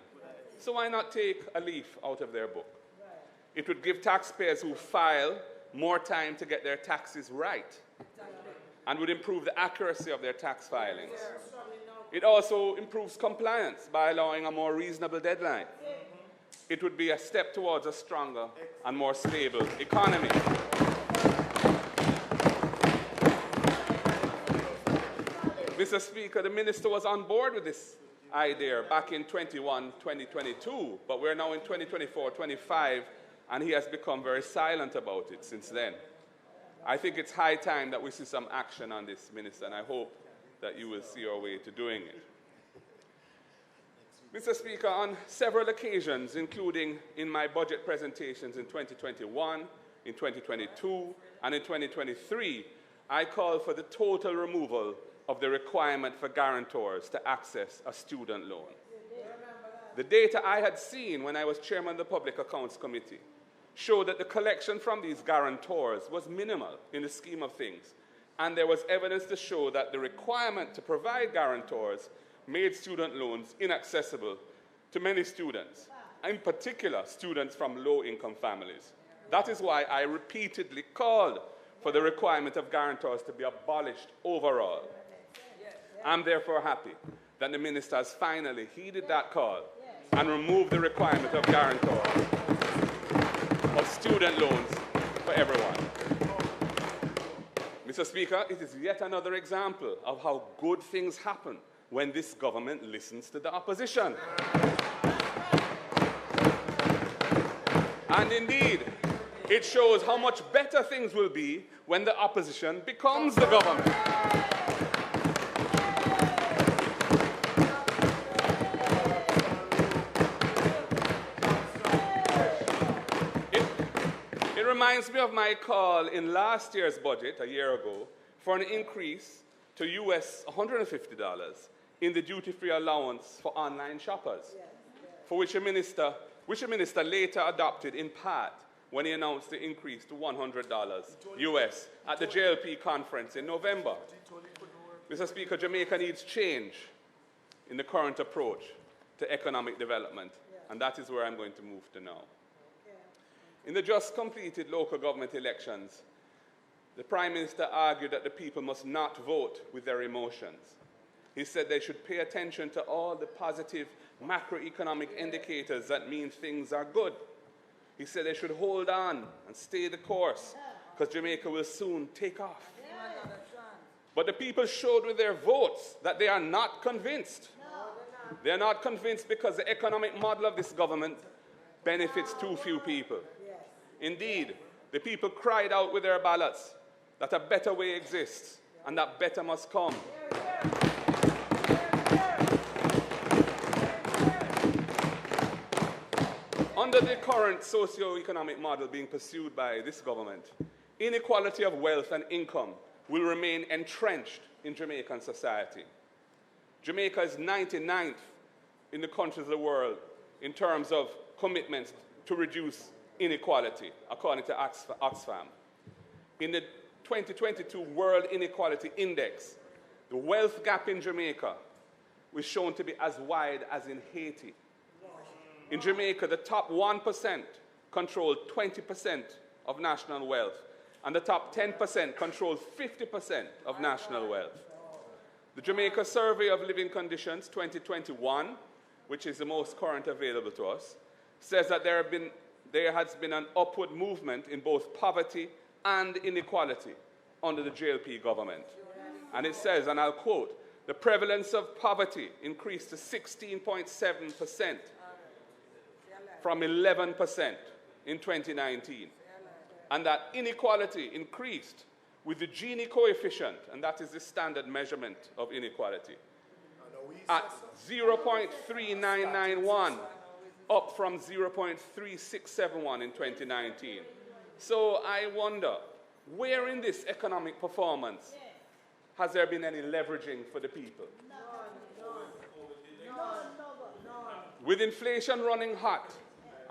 So why not take a leaf out of their book? It would give taxpayers who file more time to get their taxes right and would improve the accuracy of their tax filings. It also improves compliance by allowing a more reasonable deadline. It would be a step towards a stronger and more stable economy. Mr. Speaker, the minister was on board with this idea back in 2022, but we're now in 2024-25, and he has become very silent about it since then. I think it's high time that we see some action on this, Minister, and I hope that you will see your way to doing it. Mr. Speaker, on several occasions, including in my budget presentations in 2021, in 2022, and in 2023, I called for the total removal of the requirement for guarantors to access a student loan. The data I had seen when I was chairman of the Public Accounts Committee showed that the collection from these guarantors was minimal in the scheme of things, and there was evidence to show that the requirement to provide guarantors made student loans inaccessible to many students, in particular students from low-income families. That is why I repeatedly called for the requirement of guarantors to be abolished overall. I'm therefore happy that the minister has finally heeded that call and removed the requirement of guarantors of student loans for everyone. Mr. Speaker, it is yet another example of how good things happen when this government listens to the opposition. And indeed, it shows how much better things will be when the opposition becomes the government. It reminds me of my call in last year's budget, a year ago, for an increase to US $150 in the duty-free allowance for online shoppers, for which a minister later adopted in part when he announced the increase to $100 US at the D.Y.P conference in November. Mr. Speaker, Jamaica needs change in the current approach to economic development, and that is where I'm going to move to now. In the just completed local government elections, the Prime Minister argued that the people must not vote with their emotions. He said they should pay attention to all the positive macroeconomic indicators that mean things are good. He said they should hold on and stay the course because Jamaica will soon take off. But the people showed with their votes that they are not convinced. They are not convinced because the economic model of this government benefits too few people. Indeed, the people cried out with their ballots that a better way exists and that better must come. Under the current socio-economic model being pursued by this government, inequality of wealth and income will remain entrenched in Jamaican society. Jamaica is 99th in the countries of the world in terms of commitments to reduce inequality, according to Oxfam. In the 2022 World Inequality Index, the wealth gap in Jamaica was shown to be as wide as in Haiti. In Jamaica, the top 1% controlled 20% of national wealth, and the top 10% controlled 50% of national wealth. The Jamaica Survey of Living Conditions 2021, which is the most current available to us, says that there has been an upward movement in both poverty and inequality under the D.Y.P government. And it says, and I'll quote, the prevalence of poverty increased to 16.7% from 11% in 2019. And that inequality increased with the Gini coefficient, and that is the standard measurement of inequality, at 0.3991, up from 0.3671 in 2019. So I wonder, where in this economic performance has there been any leveraging for the people? With inflation running hot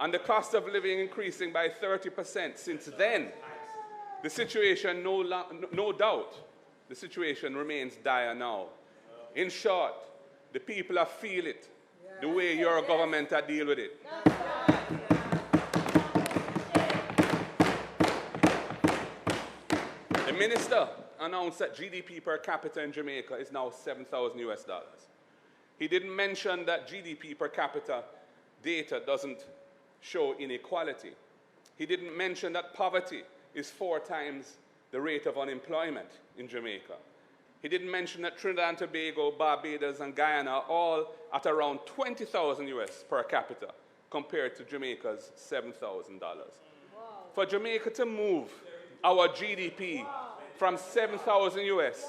and the cost of living increasing by 30% since then, the situation, no doubt, the situation remains dire now. In short, the people have feel it, the way your government are deal with it. The minister announced that GDP per capita in Jamaica is now $7,000 US. He didn't mention that GDP per capita data doesn't show inequality. He didn't mention that poverty is 4 times the rate of unemployment in Jamaica. He didn't mention that Trinidad and Tobago, Barbados, and Guyana are all at around $20,000 US per capita compared to Jamaica's $7,000. For Jamaica to move our GDP from 7,000 US,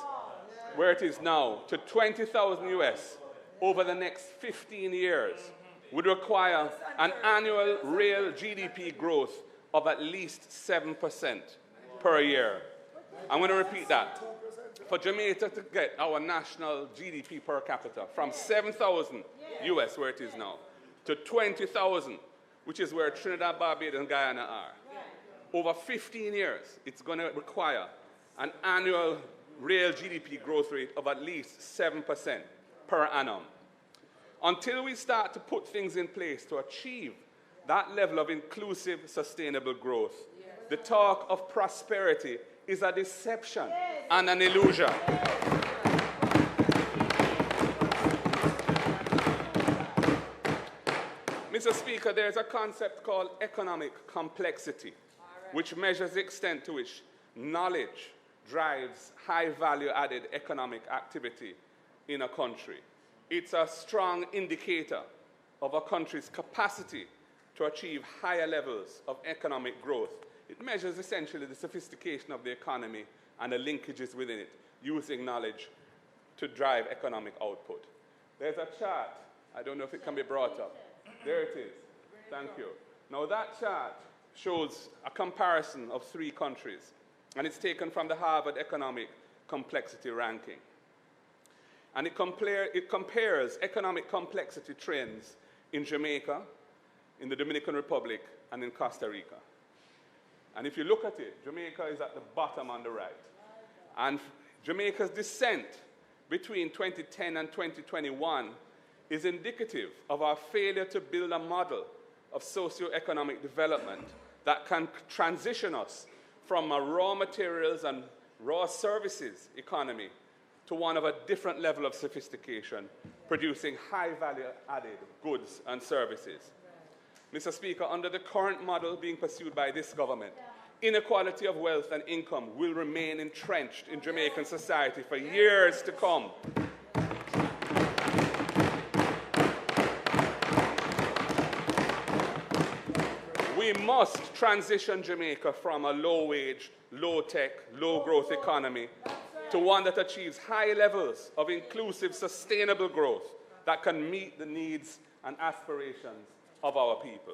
where it is now, to 20,000 US over the next 15 years would require an annual real GDP growth of at least 7% per year. I'm going to repeat that. For Jamaica to get our national GDP per capita from 7,000 US, where it is now, to 20,000, which is where Trinidad, Barbados, and Guyana are, over 15 years, it's going to require an annual real GDP growth rate of at least 7% per annum. Until we start to put things in place to achieve that level of inclusive, sustainable growth, the talk of prosperity is a deception and an illusion. Mr. Speaker, there's a concept called economic complexity, which measures the extent to which knowledge drives high value added economic activity in a country. It's a strong indicator of a country's capacity to achieve higher levels of economic growth. It measures essentially the sophistication of the economy and the linkages within it, using knowledge to drive economic output. There's a chart. I don't know if it can be brought up. There it is. Thank you. Now that chart shows a comparison of 3 countries, and it's taken from the Harvard Economic Complexity Ranking. And it compares economic complexity trends in Jamaica, in the Dominican Republic, and in Costa Rica. And if you look at it, Jamaica is at the bottom on the right. And Jamaica's descent between 2010 and 2021 is indicative of our failure to build a model of socio-economic development that can transition us from a raw materials and raw services economy to one of a different level of sophistication, producing high value added goods and services. Mr. Speaker, under the current model being pursued by this government, inequality of wealth and income will remain entrenched in Jamaican society for years to come. We must transition Jamaica from a low-wage, low-tech, low-growth economy to one that achieves high levels of inclusive, sustainable growth that can meet the needs and aspirations of our people.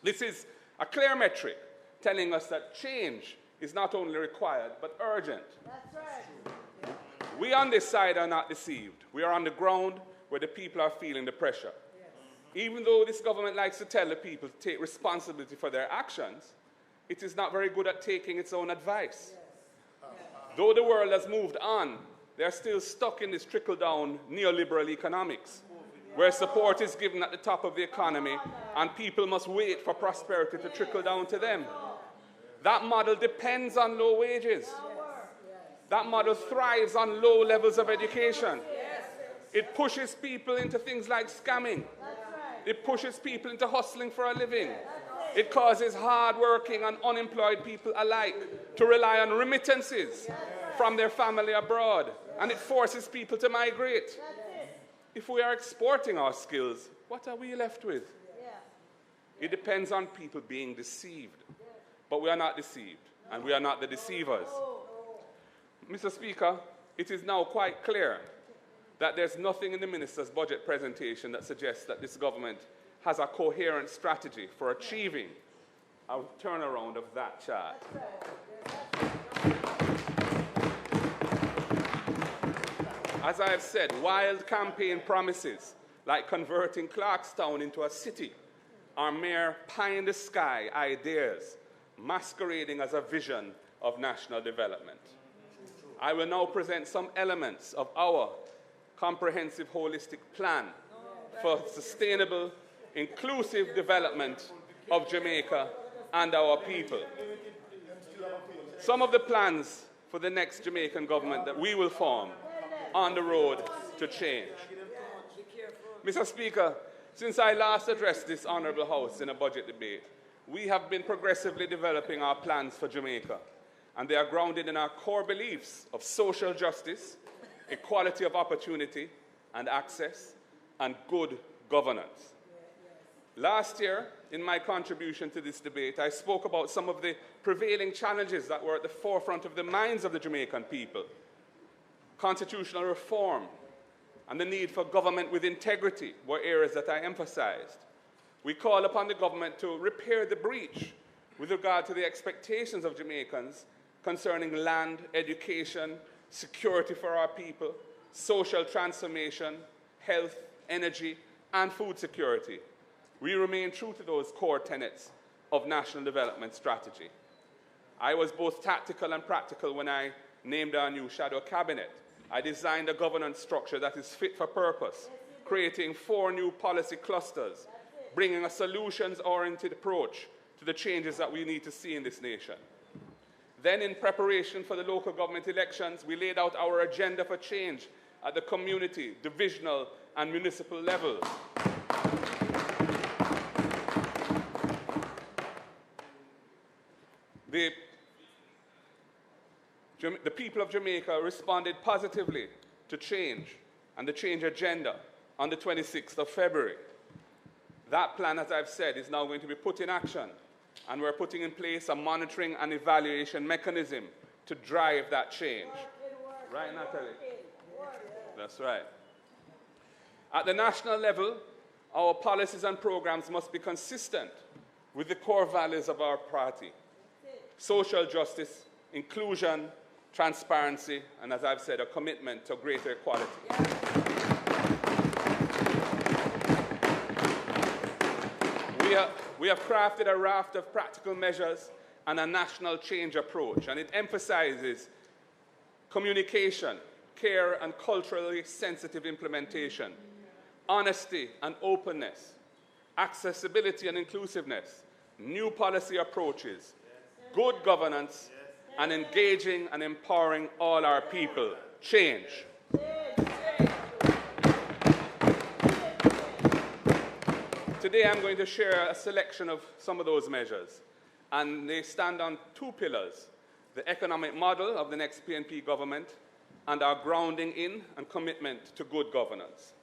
This is a clear metric telling us that change is not only required, but urgent. That's right. We on this side are not deceived. We are on the ground where the people are feeling the pressure. Even though this government likes to tell the people to take responsibility for their actions, it is not very good at taking its own advice. Though the world has moved on, they are still stuck in this trickle-down neoliberal economics, where support is given at the top of the economy and people must wait for prosperity to trickle down to them. That model depends on low wages. That model thrives on low levels of education. It pushes people into things like scamming. It pushes people into hustling for a living. It causes hard-working and unemployed people alike to rely on remittances from their family abroad, and it forces people to migrate. If we are exporting our skills, what are we left with? It depends on people being deceived. But we are not deceived, and we are not the deceivers. Mr. Speaker, it is now quite clear that there's nothing in the minister's budget presentation that suggests that this government has a coherent strategy for achieving a turnaround of that chart. As I have said, wild campaign promises like converting Clarkstown into a city are mere pie-in-the-sky ideas masquerading as a vision of national development. I will now present some elements of our comprehensive holistic plan for sustainable, inclusive development of Jamaica and our people. Some of the plans for the next Jamaican government that we will form on the road to change. Mr. Speaker, since I last addressed this Honourable House in a budget debate, we have been progressively developing our plans for Jamaica, and they are grounded in our core beliefs of social justice, equality of opportunity and access, and good governance. Last year, in my contribution to this debate, I spoke about some of the prevailing challenges that were at the forefront of the minds of the Jamaican people: constitutional reform and the need for government with integrity were areas that I emphasized. We call upon the government to repair the breach with regard to the expectations of Jamaicans concerning land, education, security for our people, social transformation, health, energy, and food security. We remain true to those core tenets of national development strategy. I was both tactical and practical when I named our new shadow cabinet. I designed a governance structure that is fit for purpose, creating 4 new policy clusters, bringing a solutions-oriented approach to the changes that we need to see in this nation. Then, in preparation for the local government elections, we laid out our agenda for change at the community, divisional, and municipal levels. The people of Jamaica responded positively to change and the change agenda on the 26th of February. That plan, as I've said, is now going to be put in action, and we're putting in place a monitoring and evaluation mechanism to drive that change. Right, Natalie? That's right. At the national level, our policies and programs must be consistent with the core values of our party: social justice, inclusion, transparency, and, as I've said, a commitment to greater equality. We have crafted a raft of practical measures and a national change approach, and it emphasizes communication, care and culturally sensitive implementation, honesty and openness, accessibility and inclusiveness, new policy approaches, good governance, and engaging and empowering all our people. Change. Today I'm going to share a selection of some of those measures, and they stand on 2 pillars: the economic model of the next PNP government and our grounding in and commitment to good governance.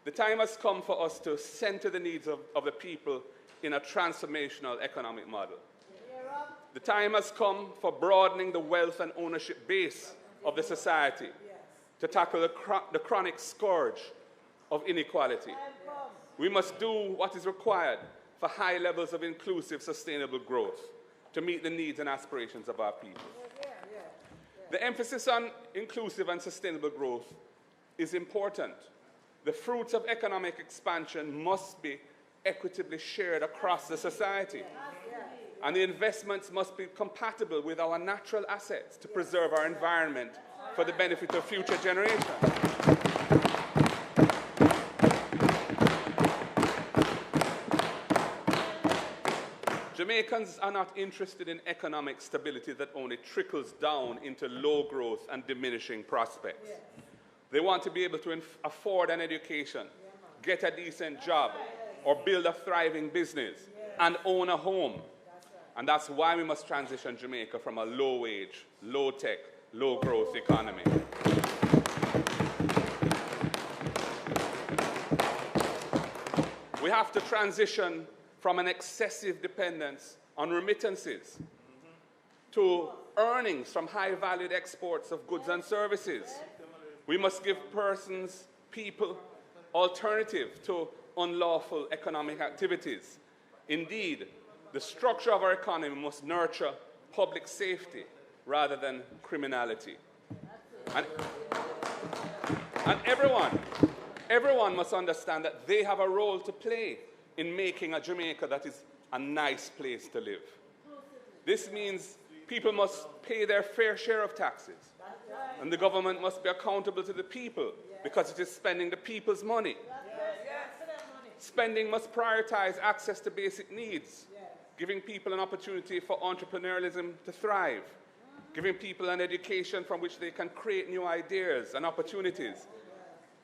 The time has come for us to center the needs of the people in a transformational economic model. The time has come for broadening the wealth and ownership base of the society to tackle the chronic scourge of inequality. We must do what is required for high levels of inclusive, sustainable growth to meet the needs and aspirations of our people. The emphasis on inclusive and sustainable growth is important. The fruits of economic expansion must be equitably shared across the society. And the investments must be compatible with our natural assets to preserve our environment for the benefit of future generations. Jamaicans are not interested in economic stability that only trickles down into low growth and diminishing prospects. They want to be able to afford an education, get a decent job, or build a thriving business, and own a home. And that's why we must transition Jamaica from a low-wage, low-tech, low-growth economy. We have to transition from an excessive dependence on remittances to earnings from high-valued exports of goods and services. We must give persons, people, alternative to unlawful economic activities. Indeed, the structure of our economy must nurture public safety rather than criminality. And everyone must understand that they have a role to play in making a Jamaica that is a nice place to live. This means people must pay their fair share of taxes, and the government must be accountable to the people because it is spending the people's money. Spending must prioritize access to basic needs, giving people an opportunity for entrepreneurialism to thrive, giving people an education from which they can create new ideas and opportunities,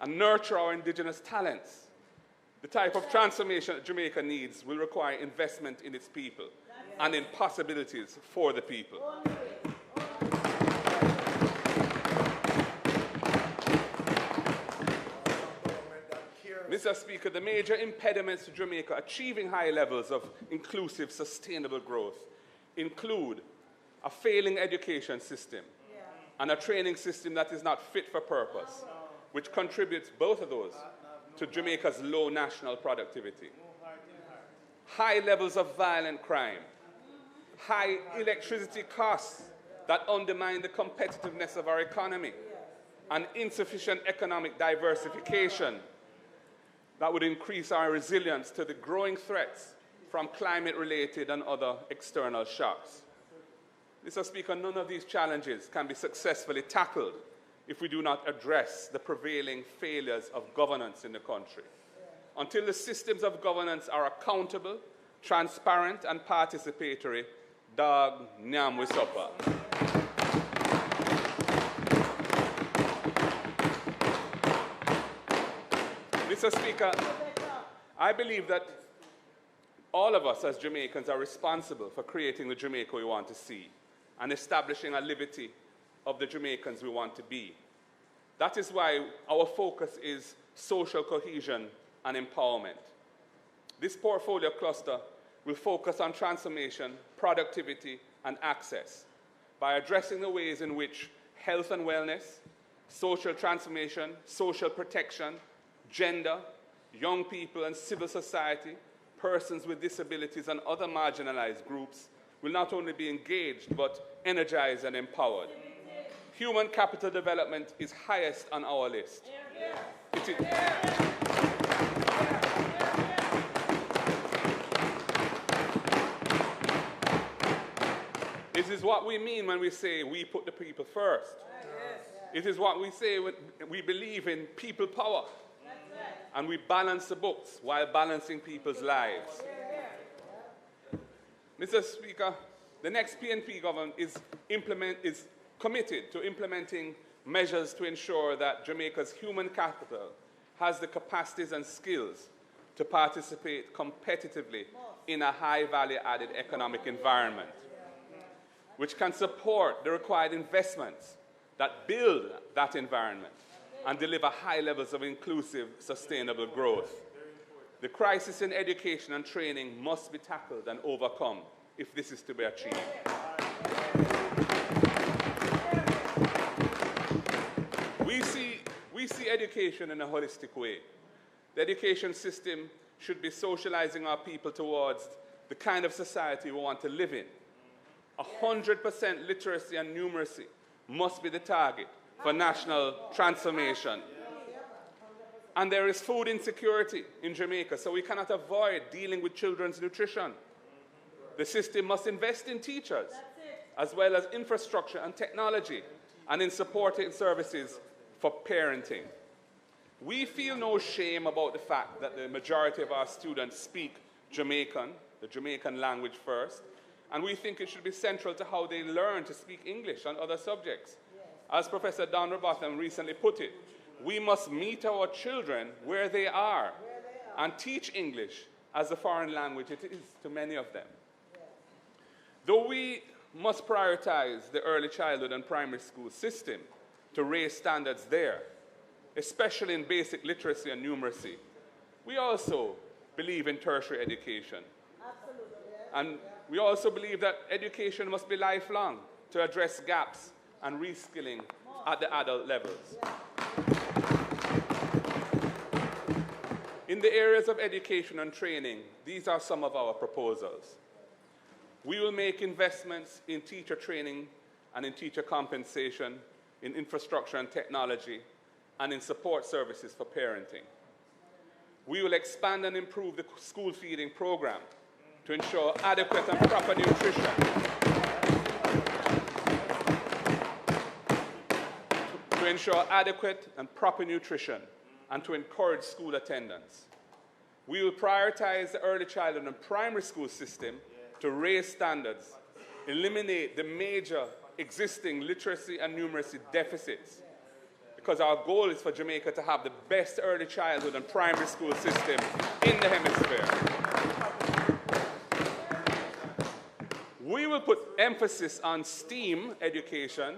and nurture our indigenous talents. The type of transformation that Jamaica needs will require investment in its people and in possibilities for the people. Mr. Speaker, the major impediments to Jamaica achieving high levels of inclusive, sustainable growth include a failing education system and a training system that is not fit for purpose, which contributes, both of those, to Jamaica's low national productivity. High levels of violent crime, high electricity costs that undermine the competitiveness of our economy, and insufficient economic diversification that would increase our resilience to the growing threats from climate-related and other external shocks. Mr. Speaker, none of these challenges can be successfully tackled if we do not address the prevailing failures of governance in the country. Until the systems of governance are accountable, transparent, and participatory, dog nyam we supper. Mr. Speaker, I believe that all of us as Jamaicans are responsible for creating the Jamaica we want to see and establishing a liberty of the Jamaicans we want to be. That is why our focus is social cohesion and empowerment. This portfolio cluster will focus on transformation, productivity, and access by addressing the ways in which health and wellness, social transformation, social protection, gender, young people and civil society, persons with disabilities and other marginalized groups will not only be engaged but energized and empowered. Human capital development is highest on our list. It is what we mean when we say we put the people first. It is what we say when we believe in people power. And we balance the books while balancing people's lives. Mr. Speaker, the next PNP government is committed to implementing measures to ensure that Jamaica's human capital has the capacities and skills to participate competitively in a high value-added economic environment, which can support the required investments that build that environment and deliver high levels of inclusive, sustainable growth. The crisis in education and training must be tackled and overcome if this is to be achieved. We see education in a holistic way. The education system should be socializing our people towards the kind of society we want to live in. 100% literacy and numeracy must be the target for national transformation. And there is food insecurity in Jamaica, so we cannot avoid dealing with children's nutrition. The system must invest in teachers, as well as infrastructure and technology, and in supporting services for parenting. We feel no shame about the fact that the majority of our students speak Jamaican, the Jamaican language first, and we think it should be central to how they learn to speak English and other subjects. As Professor Don Robotham recently put it, we must meet our children where they are and teach English as a foreign language it is to many of them. Though we must prioritize the early childhood and primary school system to raise standards there, especially in basic literacy and numeracy, we also believe in tertiary education. And we also believe that education must be lifelong to address gaps and reskilling at the adult levels. In the areas of education and training, these are some of our proposals. We will make investments in teacher training and in teacher compensation, in infrastructure and technology, and in support services for parenting. We will expand and improve the school feeding program to ensure adequate and proper nutrition, and to encourage school attendance. We will prioritize the early childhood and primary school system to raise standards, eliminate the major existing literacy and numeracy deficits, because our goal is for Jamaica to have the best early childhood and primary school system in the hemisphere. We will put emphasis on STEAM education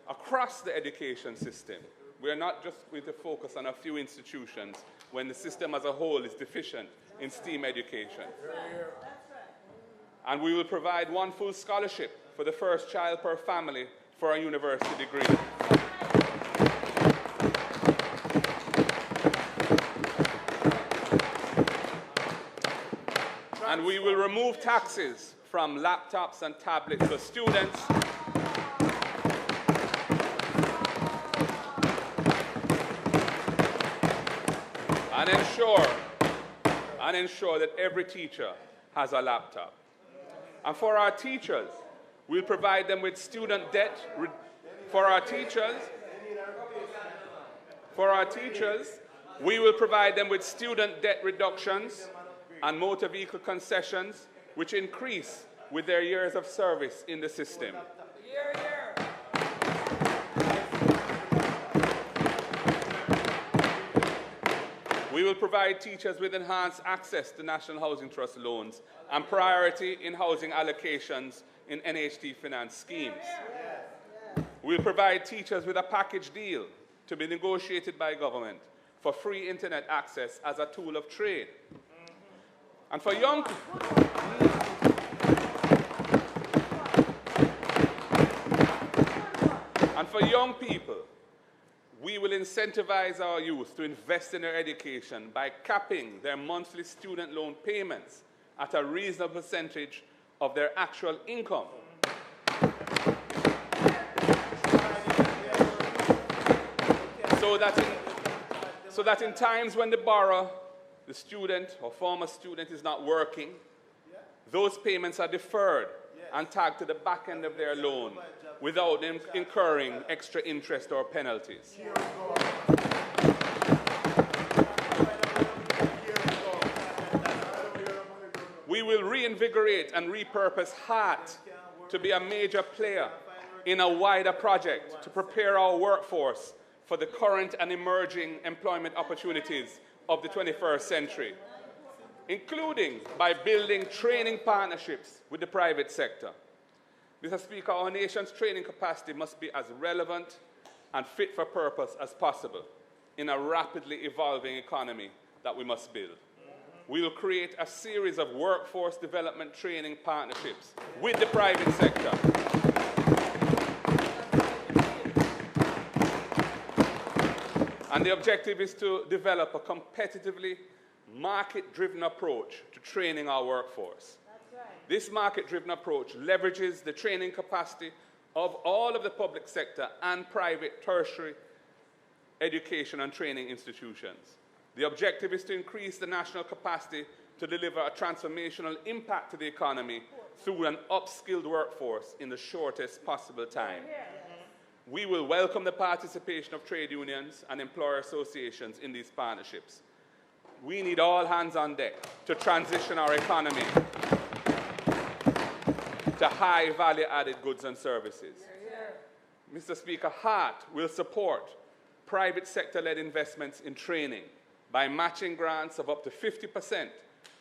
across the education system. We are not just going to focus on a few institutions when the system as a whole is deficient in STEAM education. And we will provide one full scholarship for the first child per family for a university degree. And we will remove taxes from laptops and tablets for students, and ensure that every teacher has a laptop. And for our teachers, we'll provide them with student debt. We will provide them with student debt reductions and motor vehicle concessions, which increase with their years of service in the system. We will provide teachers with enhanced access to National Housing Trust loans and priority in housing allocations in NHT finance schemes. We'll provide teachers with a package deal to be negotiated by government for free internet access as a tool of trade. And for young people, we will incentivize our youth to invest in their education by capping their monthly student loan payments at a reasonable percentage of their actual income. So that in times when the borrower, the student or former student is not working, those payments are deferred and tagged to the back end of their loan without them incurring extra interest or penalties. We will reinvigorate and repurpose HEART to be a major player in a wider project to prepare our workforce for the current and emerging employment opportunities of the 21st century, including by building training partnerships with the private sector. Mr. Speaker, our nation's training capacity must be as relevant and fit for purpose as possible in a rapidly evolving economy that we must build. We will create a series of workforce development training partnerships with the private sector. And the objective is to develop a competitively market-driven approach to training our workforce. This market-driven approach leverages the training capacity of all of the public sector and private tertiary education and training institutions. The objective is to increase the national capacity to deliver a transformational impact to the economy through an upskilled workforce in the shortest possible time. We will welcome the participation of trade unions and employer associations in these partnerships. We need all hands on deck to transition our economy to high value-added goods and services. Mr. Speaker, HART will support private sector-led investments in training by matching grants of up to 50%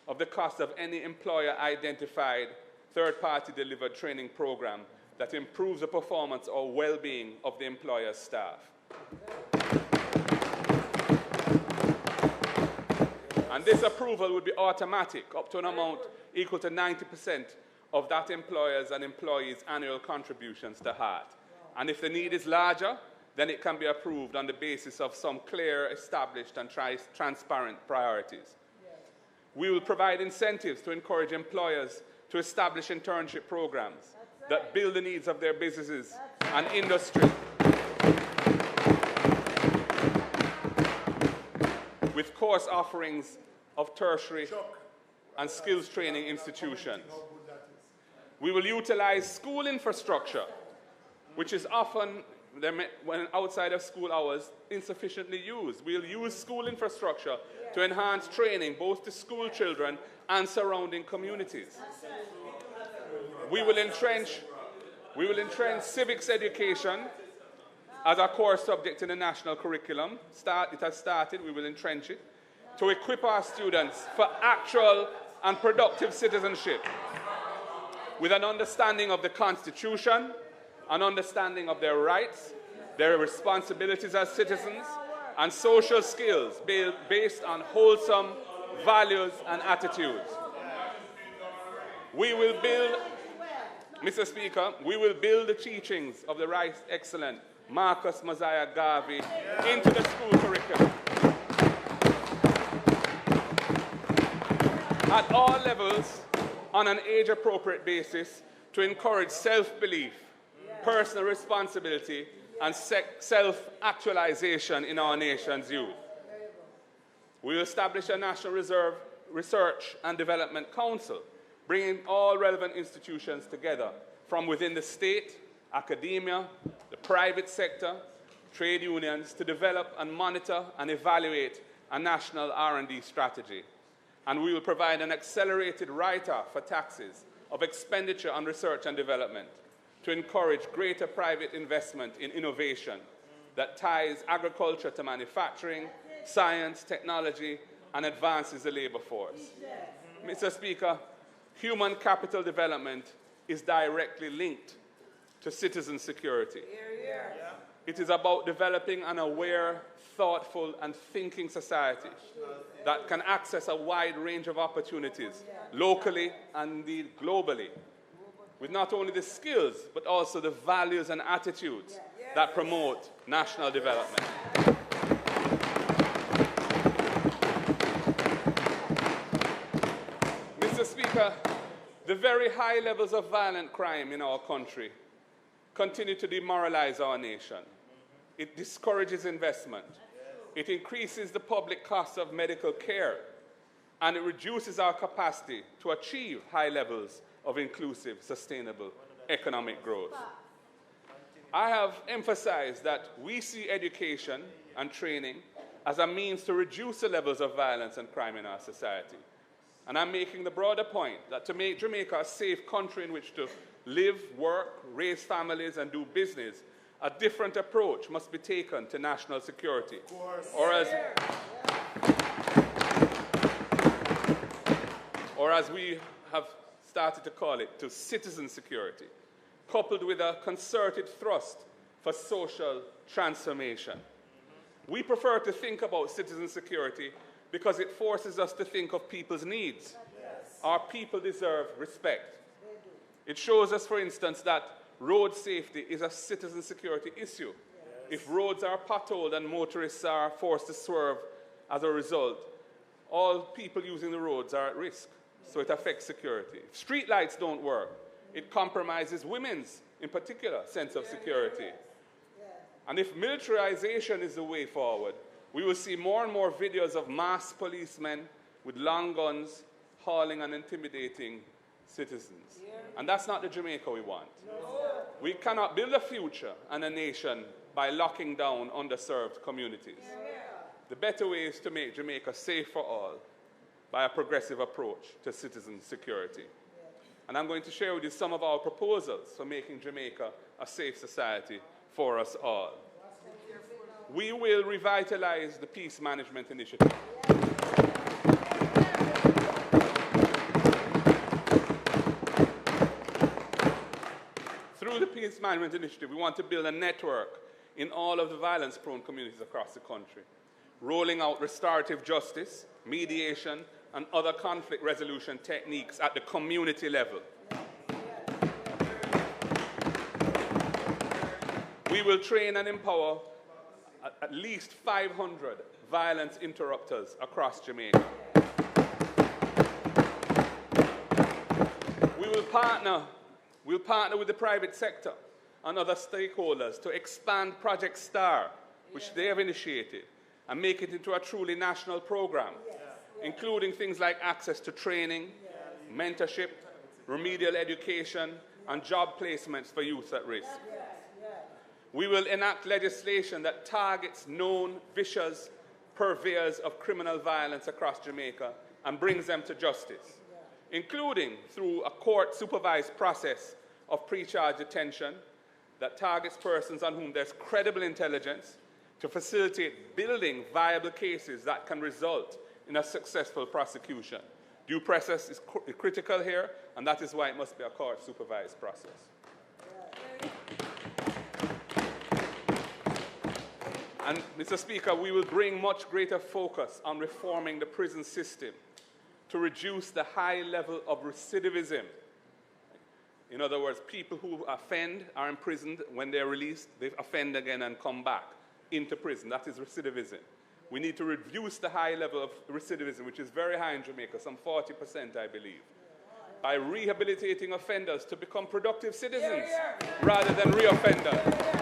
of the cost of any employer-identified third-party delivered training program that improves the performance or well-being of the employer's staff. And this approval would be automatic up to an amount equal to 90% of that employer's and employees' annual contributions to HART. And if the need is larger, then it can be approved on the basis of some clear, established and transparent priorities. We will provide incentives to encourage employers to establish internship programs that build the needs of their businesses and industry with course offerings of tertiary and skills training institutions. We will utilize school infrastructure, which is often, when outside of school hours, insufficiently used. We'll use school infrastructure to enhance training both to school children and surrounding communities. We will entrench civics education as a core subject in the national curriculum. It has started, we will entrench it, to equip our students for actual and productive citizenship with an understanding of the Constitution, an understanding of their rights, their responsibilities as citizens, and social skills based on wholesome values and attitudes. We will build, Mr. Speaker, we will build the teachings of the Right Excellent Marcus Mosiah Garvey into the school curriculum. At all levels, on an age-appropriate basis, to encourage self-belief, personal responsibility, and self-actualization in our nation's youth. We will establish a National Research and Development Council, bringing all relevant institutions together from within the state, academia, the private sector, trade unions, to develop and monitor and evaluate a national R&D strategy. And we will provide an accelerated write-off for taxes of expenditure on research and development to encourage greater private investment in innovation that ties agriculture to manufacturing, science, technology, and advances the labor force. Mr. Speaker, human capital development is directly linked to citizen security. It is about developing an aware, thoughtful, and thinking society that can access a wide range of opportunities, locally and indeed globally, with not only the skills, but also the values and attitudes that promote national development. Mr. Speaker, the very high levels of violent crime in our country continue to demoralize our nation. It discourages investment. It increases the public cost of medical care, and it reduces our capacity to achieve high levels of inclusive, sustainable economic growth. I have emphasized that we see education and training as a means to reduce the levels of violence and crime in our society. And I'm making the broader point that to make Jamaica a safe country in which to live, work, raise families, and do business, a different approach must be taken to national security, or as we have started to call it, to citizen security, coupled with a concerted thrust for social transformation. We prefer to think about citizen security because it forces us to think of people's needs. Our people deserve respect. It shows us, for instance, that road safety is a citizen security issue. If roads are potholed and motorists are forced to swerve as a result, all people using the roads are at risk. So it affects security. If street lights don't work, it compromises women's, in particular, sense of security. And if militarization is the way forward, we will see more and more videos of masked policemen with long guns hauling and intimidating citizens. And that's not the Jamaica we want. We cannot build a future and a nation by locking down underserved communities. The better way is to make Jamaica safe for all by a progressive approach to citizen security. And I'm going to share with you some of our proposals for making Jamaica a safe society for us all. We will revitalize the Peace Management Initiative. Through the Peace Management Initiative, we want to build a network in all of the violence-prone communities across the country, rolling out restorative justice, mediation, and other conflict resolution techniques at the community level. We will train and empower at least 500 violence interrupters across Jamaica. We'll partner with the private sector and other stakeholders to expand Project STAR, which they have initiated, and make it into a truly national program, including things like access to training, mentorship, remedial education, and job placements for youth at risk. We will enact legislation that targets known vicious purveyors of criminal violence across Jamaica and brings them to justice, including through a court-supervised process of pre-charge detention that targets persons on whom there's credible intelligence to facilitate building viable cases that can result in a successful prosecution. Due process is critical here, and that is why it must be a court-supervised process. And, Mr. Speaker, we will bring much greater focus on reforming the prison system to reduce the high level of recidivism. In other words, people who offend are imprisoned. When they're released, they offend again and come back into prison. That is recidivism. We need to reduce the high level of recidivism, which is very high in Jamaica, some 40%, I believe, by rehabilitating offenders to become productive citizens rather than reoffenders.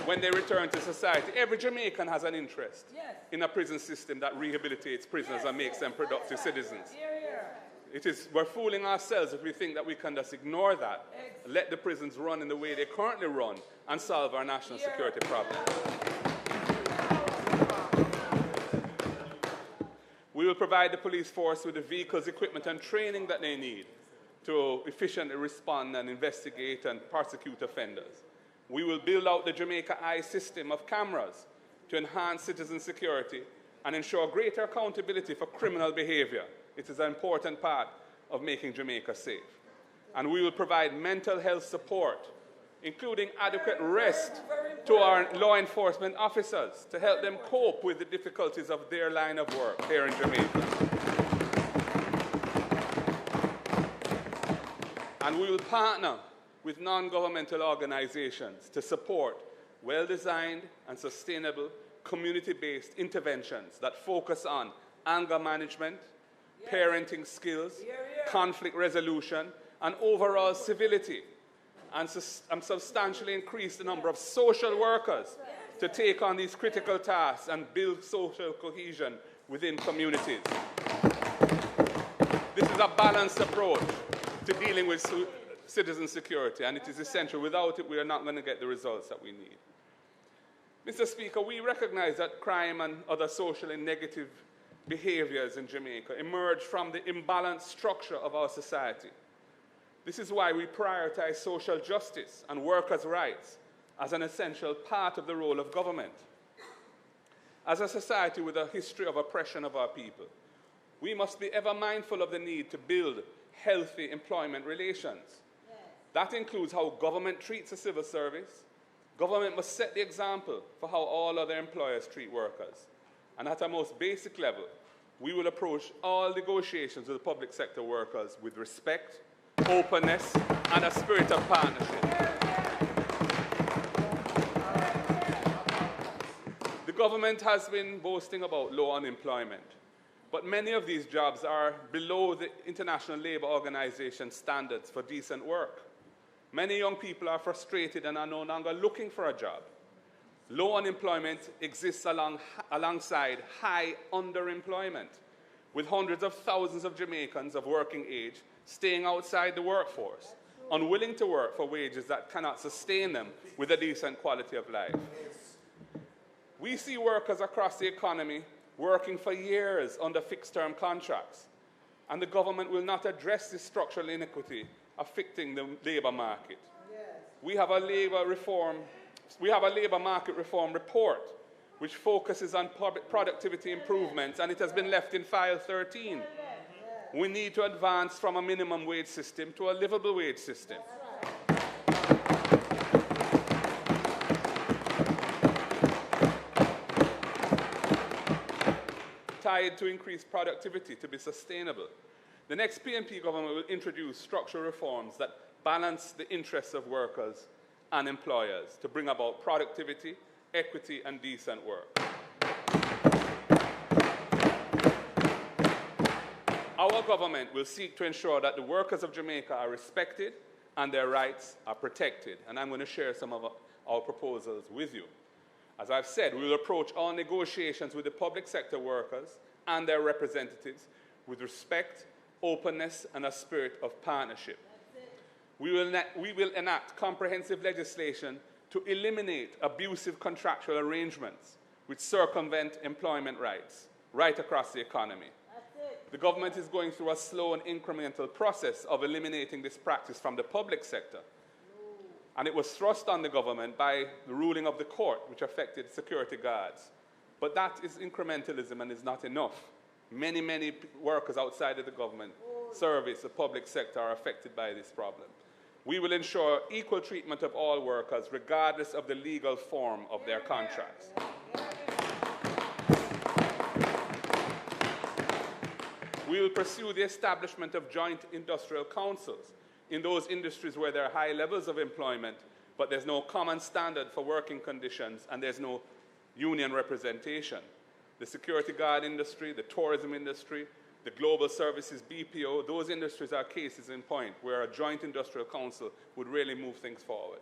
When they return to society, every Jamaican has an interest in a prison system that rehabilitates prisoners and makes them productive citizens. We're fooling ourselves if we think that we can just ignore that, let the prisons run in the way they currently run, and solve our national security problem. We will provide the police force with the vehicles, equipment, and training that they need to efficiently respond and investigate and prosecute offenders. We will build out the Jamaica Eye system of cameras to enhance citizen security and ensure greater accountability for criminal behavior. It is an important part of making Jamaica safe. And we will provide mental health support, including adequate rest to our law enforcement officers to help them cope with the difficulties of their line of work here in Jamaica. And we will partner with non-governmental organizations to support well-designed and sustainable community-based interventions that focus on anger management, parenting skills, conflict resolution, and overall civility, and substantially increase the number of social workers to take on these critical tasks and build social cohesion within communities. This is a balanced approach to dealing with citizen security, and it is essential. Without it, we are not going to get the results that we need. Mr. Speaker, we recognize that crime and other socially negative behaviors in Jamaica emerge from the imbalanced structure of our society. This is why we prioritize social justice and workers' rights as an essential part of the role of government. As a society with a history of oppression of our people, we must be ever mindful of the need to build healthy employment relations. That includes how government treats the civil service, Government must set the example for how all other employers treat workers. And at a most basic level, we will approach all negotiations with the public sector workers with respect, openness, and a spirit of partnership. The government has been boasting about low unemployment, but many of these jobs are below the International Labour Organization standards for decent work. Many young people are frustrated and are no longer looking for a job. Low unemployment exists alongside high underemployment, with hundreds of thousands of Jamaicans of working age staying outside the workforce, unwilling to work for wages that cannot sustain them with a decent quality of life. We see workers across the economy working for years under fixed-term contracts, and the government will not address this structural inequity affecting the labour market. We have a labour market reform report which focuses on productivity improvements, and it has been left in file 13. We need to advance from a minimum wage system to a livable wage system. Tied to increased productivity to be sustainable. The next PNP government will introduce structural reforms that balance the interests of workers and employers to bring about productivity, equity, and decent work. Our government will seek to ensure that the workers of Jamaica are respected and their rights are protected. And I'm going to share some of our proposals with you. As I've said, we will approach all negotiations with the public sector workers and their representatives with respect, openness, and a spirit of partnership. We will enact comprehensive legislation to eliminate abusive contractual arrangements which circumvent employment rights right across the economy. The government is going through a slow and incremental process of eliminating this practice from the public sector. And it was thrust on the government by the ruling of the court, which affected security guards. But that is incrementalism and is not enough. Many, many workers outside of the government service, the public sector, are affected by this problem. We will ensure equal treatment of all workers, regardless of the legal form of their contracts. We will pursue the establishment of joint industrial councils in those industries where there are high levels of employment, but there's no common standard for working conditions and there's no union representation. The security guard industry, the tourism industry, the global services BPO, those industries are cases in point where a joint industrial council would really move things forward.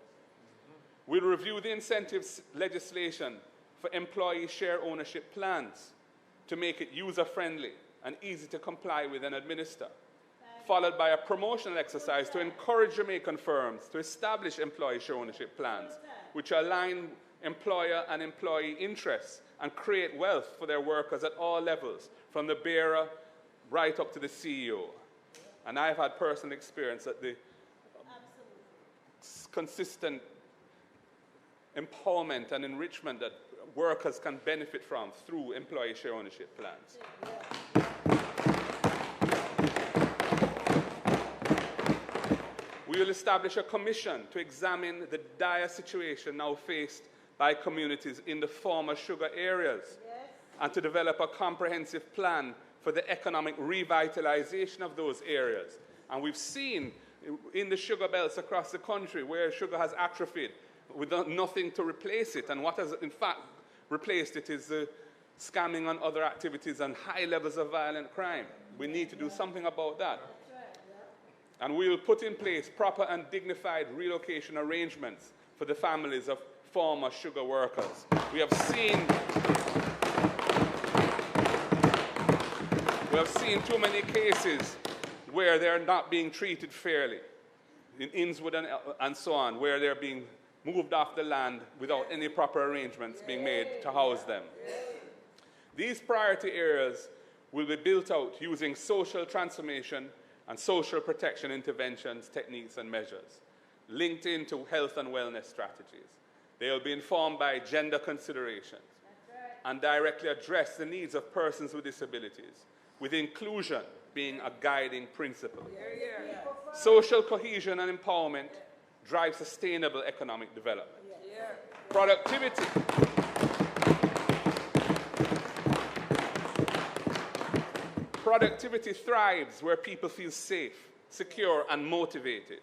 We'll review the incentives legislation for employee share ownership plans to make it user-friendly and easy to comply with and administer, followed by a promotional exercise to encourage Jamaican firms to establish employee share ownership plans which align employer and employee interests and create wealth for their workers at all levels, from the bearer right up to the CEO. And I've had personal experience that the consistent empowerment and enrichment that workers can benefit from through employee share ownership plans. We will establish a commission to examine the dire situation now faced by communities in the former sugar areas, and to develop a comprehensive plan for the economic revitalization of those areas. And we've seen in the sugar belts across the country where sugar has atrophied with nothing to replace it, and what has in fact replaced it is scamming on other activities and high levels of violent crime. We need to do something about that. And we will put in place proper and dignified relocation arrangements for the families of former sugar workers. We have seen too many cases where they're not being treated fairly, in Innswood and so on, where they're being moved off the land without any proper arrangements being made to house them. These priority areas will be built out using social transformation and social protection interventions, techniques, and measures linked into health and wellness strategies. They will be informed by gender considerations and directly address the needs of persons with disabilities, with inclusion being a guiding principle. Social cohesion and empowerment drive sustainable economic development. Productivity. Productivity thrives where people feel safe, secure, and motivated.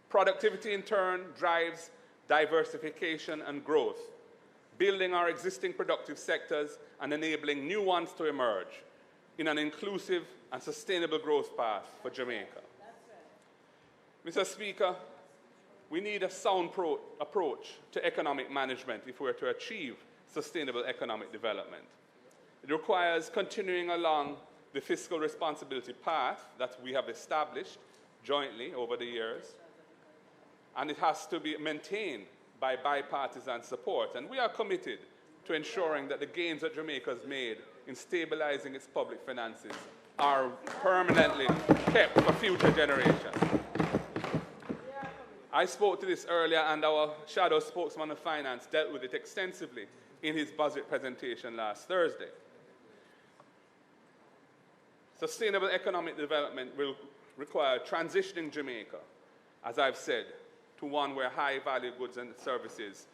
Productivity, in turn, drives diversification and growth, building our existing productive sectors and enabling new ones to emerge in an inclusive and sustainable growth path for Jamaica. Mr. Speaker, we need a sound approach to economic management if we are to achieve sustainable economic development. It requires continuing along the fiscal responsibility path that we have established jointly over the years, and it has to be maintained by bipartisan support. And we are committed to ensuring that the gains that Jamaica has made in stabilizing its public finances are permanently kept for future generations. I spoke to this earlier, and our shadow spokesman of finance dealt with it extensively in his budget presentation last Thursday. Sustainable economic development will require transitioning Jamaica, as I've said, to one where high-value goods and services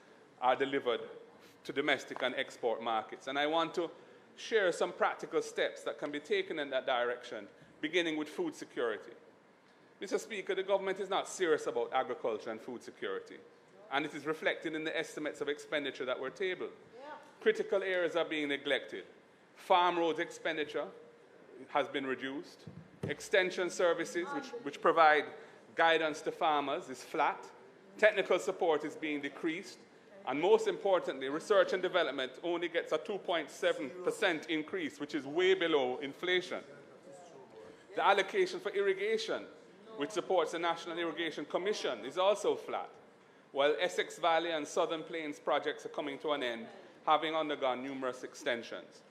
are delivered to domestic and export markets. And I want to share some practical steps that can be taken in that direction, beginning with food security. Mr. Speaker, the government is not serious about agriculture and food security, and it is reflected in the estimates of expenditure that were tabled. Critical areas are being neglected. Farm roads expenditure has been reduced. Extension services, which provide guidance to farmers, is flat. Technical support is being decreased. And most importantly, research and development only gets a 2.7% increase, which is way below inflation. The allocation for irrigation, which supports the National Irrigation Commission, is also flat, while Essex Valley and Southern Plains projects are coming to an end, having undergone numerous extensions.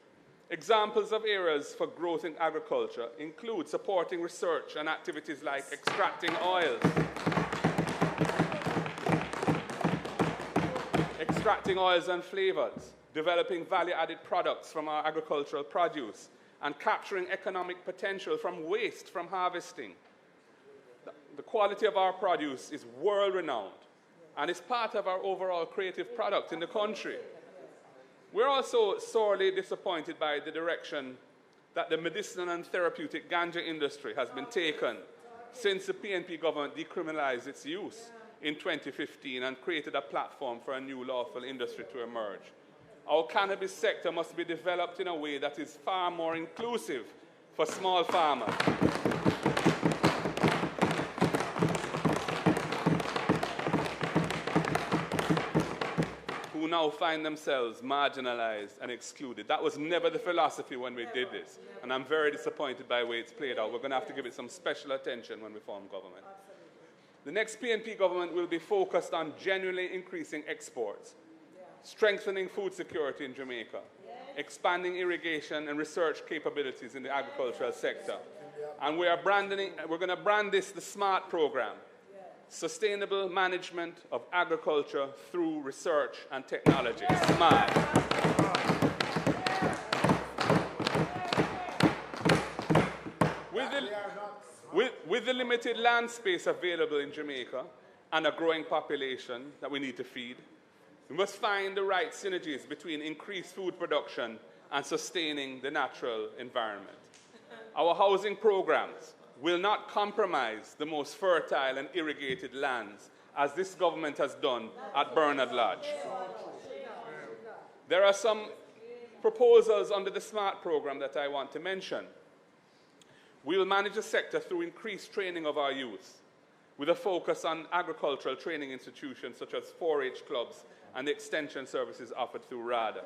Examples of areas for growth in agriculture include supporting research and activities like extracting oils, and flavors, developing value-added products from our agricultural produce, and capturing economic potential from waste from harvesting. The quality of our produce is world-renowned, and is part of our overall creative product in the country. We're also sorely disappointed by the direction that the medicinal and therapeutic ganja industry has been taken since the PNP government decriminalized its use in 2015 and created a platform for a new lawful industry to emerge. Our cannabis sector must be developed in a way that is far more inclusive for small farmers. Who now find themselves marginalized and excluded. That was never the philosophy when we did this, and I'm very disappointed by the way it's played out. We're going to have to give it some special attention when we form government. The next PNP government will be focused on genuinely increasing exports, strengthening food security in Jamaica, expanding irrigation and research capabilities in the agricultural sector. And we're going to brand this the SMART program, Sustainable Management of Agriculture Through Research and Technology, SMART. With the limited land space available in Jamaica and a growing population that we need to feed, we must find the right synergies between increased food production and sustaining the natural environment. Our housing programs will not compromise the most fertile and irrigated lands, as this government has done at Bernard Lodge. There are some proposals under the SMART program that I want to mention. We will manage the sector through increased training of our youth, with a focus on agricultural training institutions such as 4-H clubs and the extension services offered through RADA.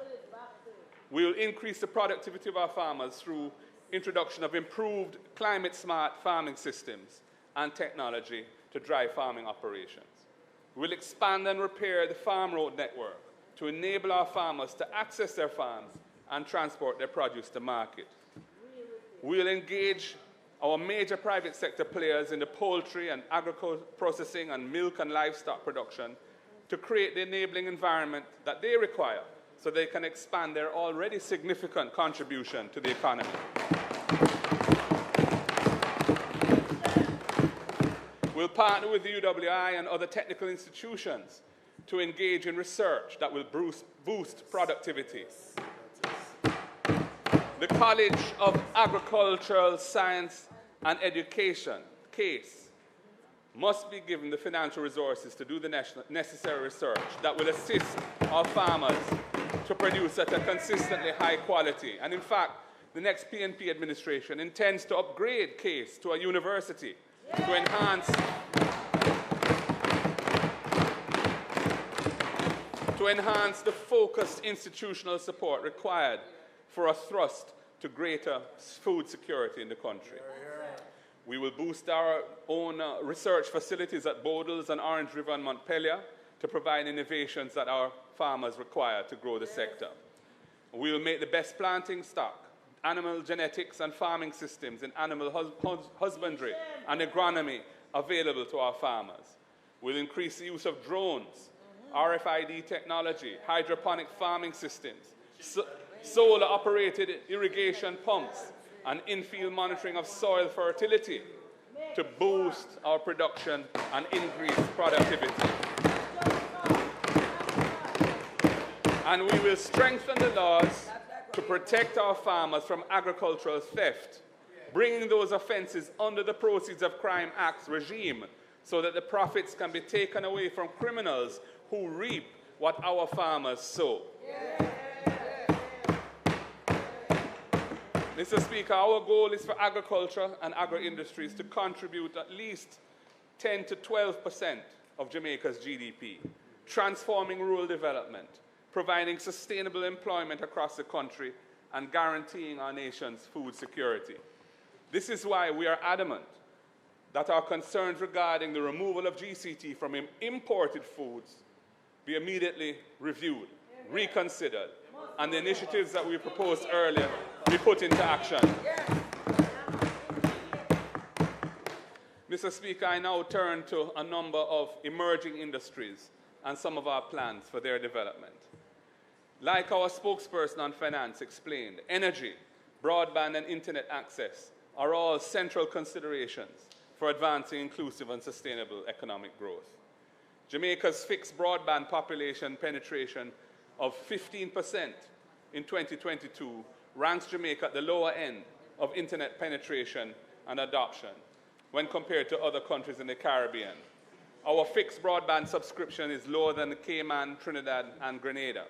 We will increase the productivity of our farmers through introduction of improved climate-smart farming systems and technology to drive farming operations. We will expand and repair the farm road network to enable our farmers to access their farms and transport their produce to market. We will engage our major private sector players in the poultry and agricultural processing and milk and livestock production to create the enabling environment that they require so they can expand their already significant contribution to the economy. We'll partner with the UWI and other technical institutions to engage in research that will boost productivity. The College of Agricultural Science and Education, CASE, must be given the financial resources to do the necessary research that will assist our farmers to produce at a consistently high quality. And in fact, the next PNP administration intends to upgrade CASE to a university to enhance the focused institutional support required for a thrust to greater food security in the country. We will boost our own research facilities at Bodles and Orange River and Montpelier to provide innovations that our farmers require to grow the sector. We will make the best planting stock, animal genetics and farming systems in animal husbandry and agronomy available to our farmers. We'll increase the use of drones, RFID technology, hydroponic farming systems, solar-operated irrigation pumps, and in-field monitoring of soil fertility to boost our production and increase productivity. And we will strengthen the laws to protect our farmers from agricultural theft, bringing those offenses under the Proceeds of Crime Act regime so that the profits can be taken away from criminals who reap what our farmers sow. Mr. Speaker, our goal is for agriculture and agro-industries to contribute at least 10 to 12% of Jamaica's GDP, transforming rural development, providing sustainable employment across the country, and guaranteeing our nation's food security. This is why we are adamant that our concerns regarding the removal of GCT from imported foods be immediately reviewed, reconsidered, and the initiatives that we proposed earlier be put into action. Mr. Speaker, I now turn to a number of emerging industries and some of our plans for their development. Like our spokesperson on finance explained, energy, broadband, and internet access are all central considerations for advancing inclusive and sustainable economic growth. Jamaica's fixed broadband population penetration of 15% in 2022 ranks Jamaica at the lower end of internet penetration and adoption when compared to other countries in the Caribbean. Our fixed broadband subscription is lower than the Cayman, Trinidad, and Grenada.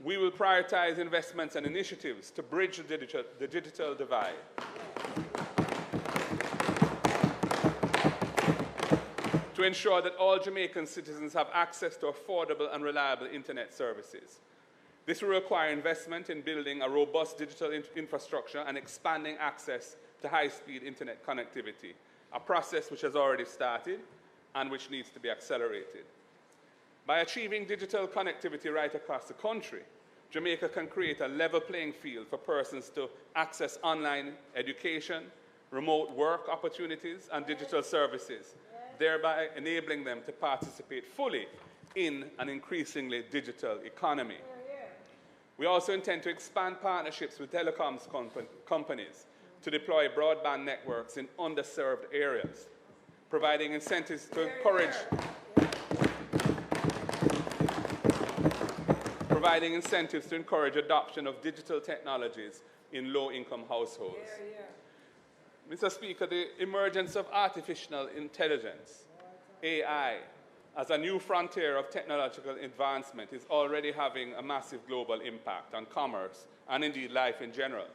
We will prioritize investments and initiatives to bridge the digital divide. To ensure that all Jamaican citizens have access to affordable and reliable internet services. This will require investment in building a robust digital infrastructure and expanding access to high-speed internet connectivity, a process which has already started and which needs to be accelerated. By achieving digital connectivity right across the country, Jamaica can create a level playing field for persons to access online education, remote work opportunities, and digital services, thereby enabling them to participate fully in an increasingly digital economy. We also intend to expand partnerships with telecoms companies to deploy broadband networks in underserved areas, providing incentives to encourage adoption of digital technologies in low-income households. Mr. Speaker, the emergence of artificial intelligence, AI, as a new frontier of technological advancement is already having a massive global impact on commerce and indeed life in general.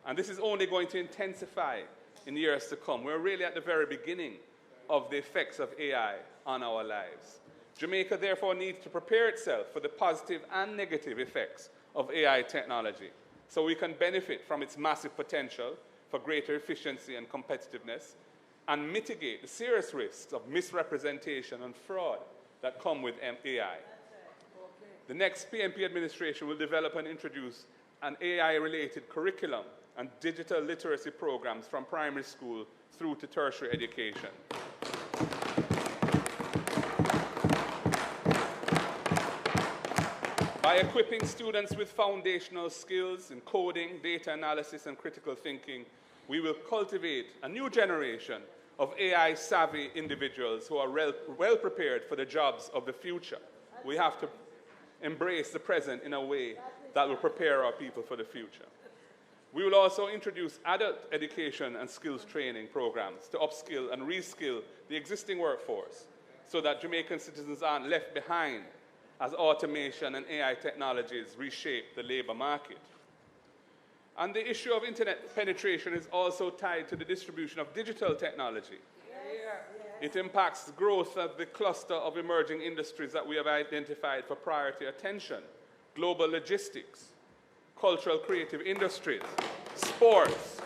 And this is only going to intensify in years to come. We're really at the very beginning of the effects of AI on our lives. Jamaica therefore needs to prepare itself for the positive and negative effects of AI technology so we can benefit from its massive potential for greater efficiency and competitiveness and mitigate the serious risks of misrepresentation and fraud that come with AI. The next PNP administration will develop and introduce an AI-related curriculum and digital literacy programs from primary school through to tertiary education. By equipping students with foundational skills in coding, data analysis, and critical thinking, we will cultivate a new generation of AI-savvy individuals who are well prepared for the jobs of the future. We have to embrace the present in a way that will prepare our people for the future. We will also introduce adult education and skills training programs to upskill and reskill the existing workforce so that Jamaican citizens aren't left behind as automation and AI technologies reshape the labor market. And the issue of internet penetration is also tied to the distribution of digital technology. It impacts the growth of the cluster of emerging industries that we have identified for priority attention: global logistics, cultural creative industries, sports,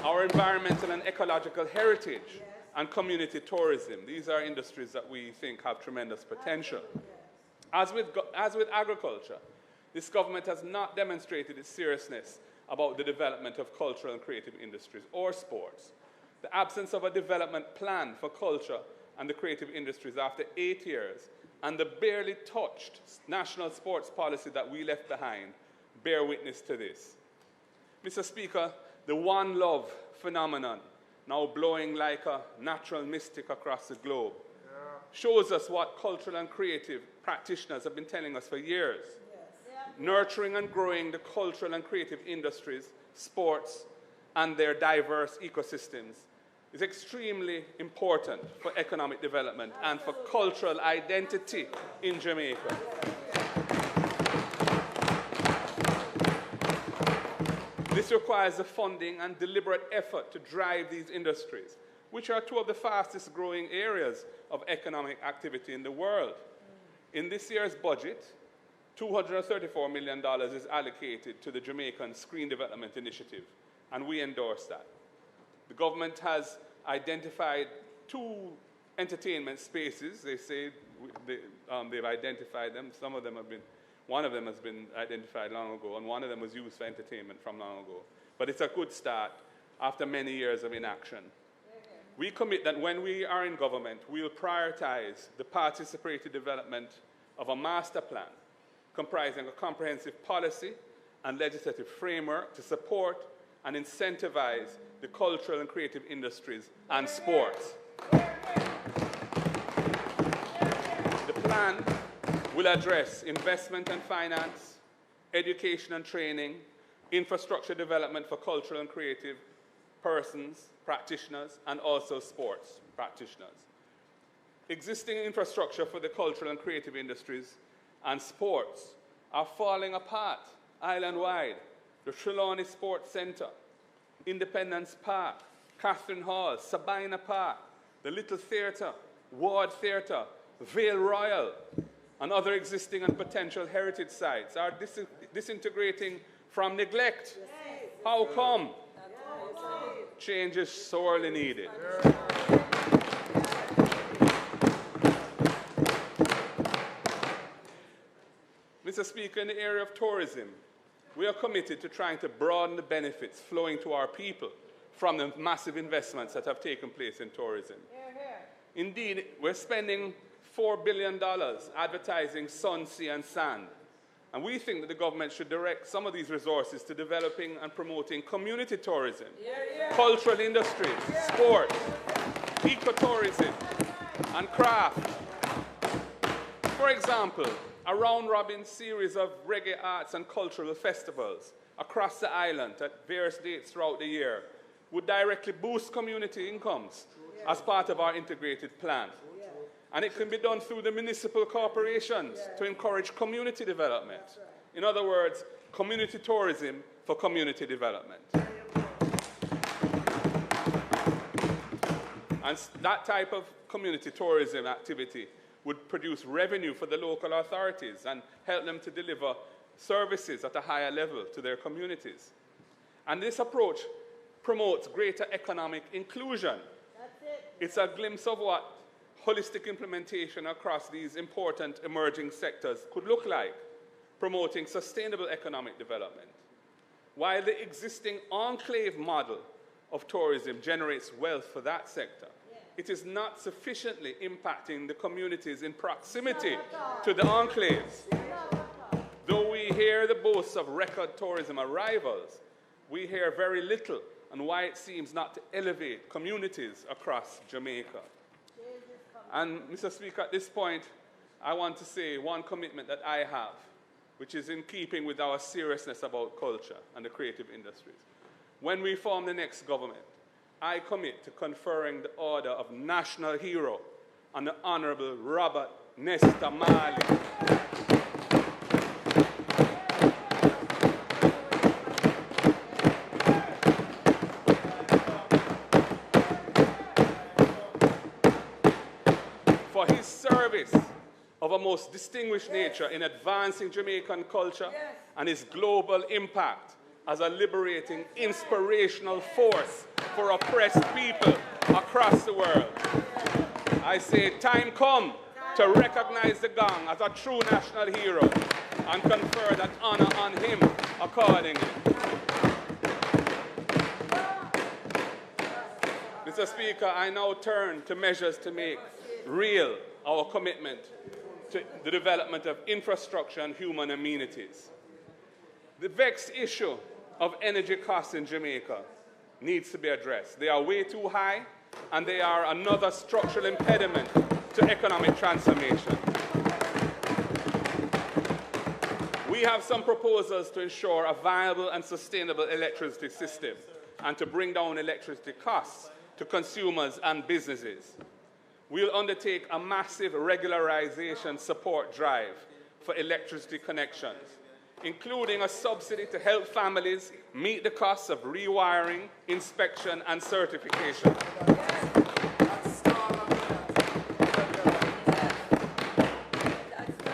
our environmental and ecological heritage, and community tourism. These are industries that we think have tremendous potential. As with agriculture, this government has not demonstrated its seriousness about the development of cultural and creative industries or sports. The absence of a development plan for culture and the creative industries after 8 years and the barely touched national sports policy that we left behind bear witness to this. Mr. Speaker, the One Love phenomenon, now blowing like a natural mystic across the globe, shows us what cultural and creative practitioners have been telling us for years. Nurturing and growing the cultural and creative industries, sports, and their diverse ecosystems is extremely important for economic development and for cultural identity in Jamaica. This requires the funding and deliberate effort to drive these industries, which are two of the fastest growing areas of economic activity in the world. In this year's budget, $234 million is allocated to the Jamaican Screen Development Initiative, and we endorse that. The government has identified 2 entertainment spaces. They say they've identified them. One of them has been identified long ago, and one of them was used for entertainment from long ago. But it's a good start after many years of inaction. We commit that when we are in government, we will prioritize the participatory development of a master plan comprising a comprehensive policy and legislative framework to support and incentivize the cultural and creative industries and sports. The plan will address investment and finance, education and training, infrastructure development for cultural and creative persons, practitioners, and also sports practitioners. Existing infrastructure for the cultural and creative industries and sports are falling apart island-wide. The Trelawney Sports Centre, Independence Park, Catherine Hall, Sabina Park, the Little Theatre, Ward Theatre, Vale Royal, and other existing and potential heritage sites are disintegrating from neglect. How come? Change is sorely needed. Mr. Speaker, in the area of tourism, we are committed to trying to broaden the benefits flowing to our people from the massive investments that have taken place in tourism. Indeed, we're spending $4 billion advertising sun, sea, and sand. And we think that the government should direct some of these resources to developing and promoting community tourism, cultural industries, sports, ecotourism, and craft. For example, a round-robin series of reggae arts and cultural festivals across the island at various dates throughout the year would directly boost community incomes as part of our integrated plan. And it can be done through the municipal corporations to encourage community development. In other words, community tourism for community development. And that type of community tourism activity would produce revenue for the local authorities and help them to deliver services at a higher level to their communities. And this approach promotes greater economic inclusion. It's a glimpse of what holistic implementation across these important emerging sectors could look like, promoting sustainable economic development. While the existing enclave model of tourism generates wealth for that sector, it is not sufficiently impacting the communities in proximity to the enclaves. Though we hear the boasts of record tourism arrivals, we hear very little and why it seems not to elevate communities across Jamaica. And Mr. Speaker, at this point, I want to say one commitment that I have, which is in keeping with our seriousness about culture and the creative industries. When we form the next government, I commit to conferring the Order of National Hero on the Honorable Robert Nesta Marley. For his service of a most distinguished nature in advancing Jamaican culture and his global impact as a liberating, inspirational force for oppressed people across the world. I say, time come to recognize the Gang as a true national hero and confer that honor on him accordingly. Mr. Speaker, I now turn to measures to make real our commitment to the development of infrastructure and human amenities. The vexed issue of energy costs in Jamaica needs to be addressed. They are way too high, and they are another structural impediment to economic transformation. We have some proposals to ensure a viable and sustainable electricity system and to bring down electricity costs to consumers and businesses. We'll undertake a massive regularization support drive for electricity connections, including a subsidy to help families meet the costs of rewiring, inspection, and certification.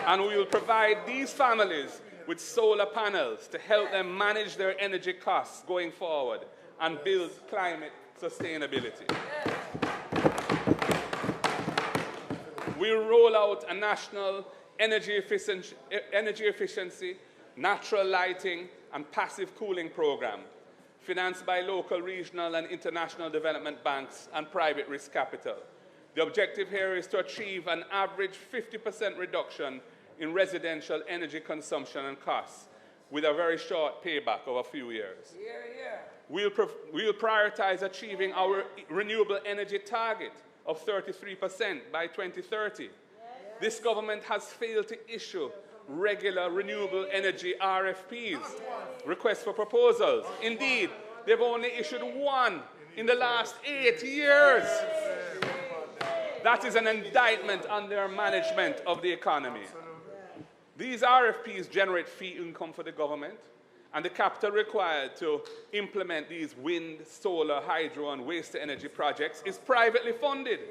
And we will provide these families with solar panels to help them manage their energy costs going forward and build climate sustainability. We'll roll out a national energy efficiency, natural lighting, and passive cooling program, financed by local, regional, and international development banks and private risk capital. The objective here is to achieve an average 50% reduction in residential energy consumption and costs, with a very short payback of a few years. We'll prioritize achieving our renewable energy target of 33% by 2030. This government has failed to issue regular renewable energy RFPs, requests for proposals. Indeed, they've only issued one in the last 8 years. That is an indictment on their management of the economy. These RFPs generate fee income for the government, and the capital required to implement these wind, solar, hydro, and waste-to-energy projects is privately funded.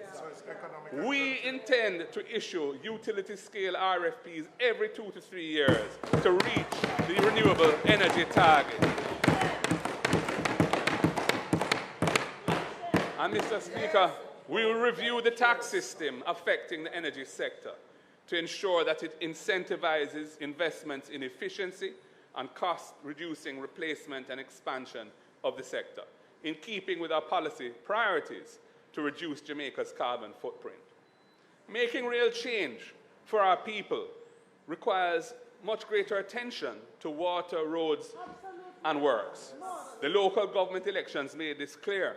We intend to issue utility-scale RFPs every 2 to 3 years to reach the renewable energy target. And Mr. Speaker, we will review the tax system affecting the energy sector to ensure that it incentivizes investments in efficiency and cost-reducing replacement and expansion of the sector, in keeping with our policy priorities to reduce Jamaica's carbon footprint. Making real change for our people requires much greater attention to water, roads, and works. The local government elections made this clear.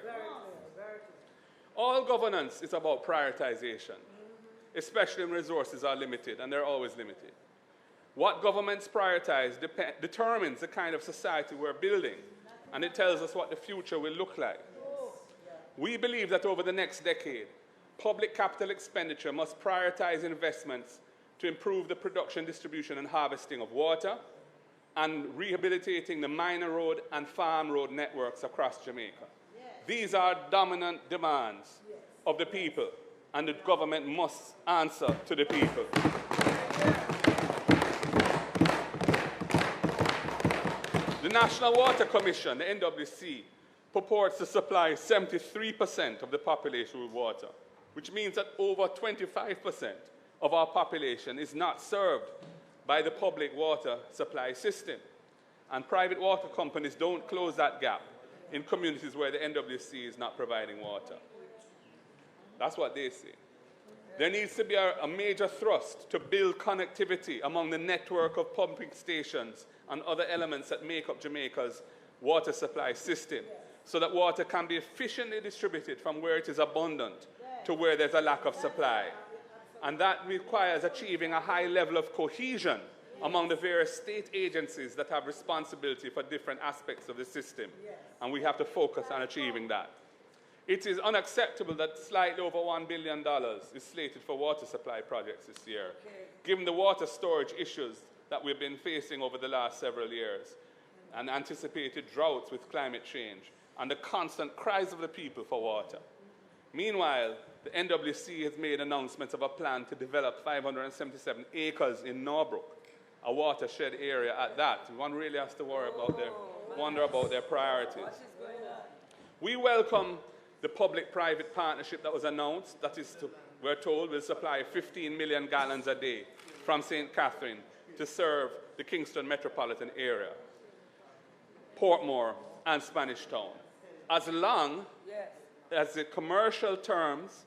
All governance is about prioritization, especially when resources are limited, and they're always limited. What governments prioritize determines the kind of society we're building, and it tells us what the future will look like. We believe that over the next decade, public capital expenditure must prioritize investments to improve the production, distribution, and harvesting of water, and rehabilitating the minor road and farm road networks across Jamaica. These are dominant demands of the people, and the government must answer to the people. The National Water Commission, the NWC, purports to supply 73% of the population with water, which means that over 25% of our population is not served by the public water supply system. And private water companies don't close that gap in communities where the NWC is not providing water. That's what they say. There needs to be a major thrust to build connectivity among the network of pumping stations and other elements that make up Jamaica's water supply system so that water can be efficiently distributed from where it is abundant to where there's a lack of supply. And that requires achieving a high level of cohesion among the various state agencies that have responsibility for different aspects of the system. And we have to focus on achieving that. It is unacceptable that slightly over $1 billion is slated for water supply projects this year, given the water storage issues that we've been facing over the last several years, and anticipated droughts with climate change, and the constant cries of the people for water. Meanwhile, the NWC has made announcements of a plan to develop 577 acres in Norbrook, a watershed area at that. One really has to wonder about their priorities. We welcome the public-private partnership that was announced, that is, we're told, will supply 15 million gallons a day from St. Catherine to serve the Kingston metropolitan area, Portmore, and Spanish Town, as long as the commercial terms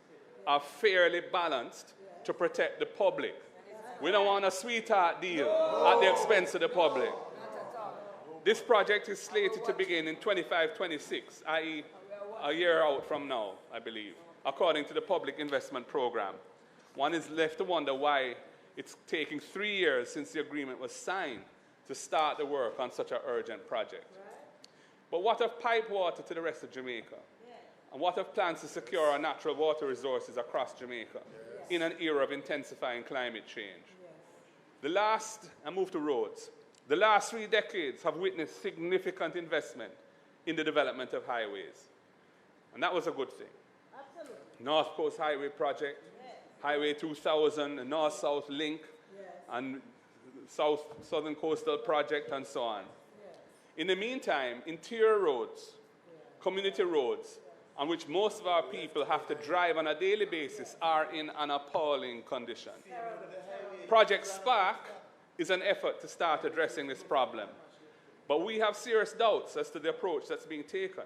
are fairly balanced to protect the public. We don't want a sweetheart deal at the expense of the public. This project is slated to begin in 25-26, i.e., a year out from now, I believe, according to the Public Investment Program. One is left to wonder why it's taking 3 years since the agreement was signed to start the work on such an urgent project. But what of pipe water to the rest of Jamaica? And what of plans to secure our natural water resources across Jamaica in an era of intensifying climate change? I move to roads. The last 3 decades have witnessed significant investment in the development of highways. And that was a good thing. Absolutely. North Coast Highway Project, Highway 2000, the North-South Link, and Southern Coastal Project, and so on. In the meantime, interior roads, community roads, on which most of our people have to drive on a daily basis, are in an appalling condition. Project Spark is an effort to start addressing this problem, but we have serious doubts as to the approach that's being taken,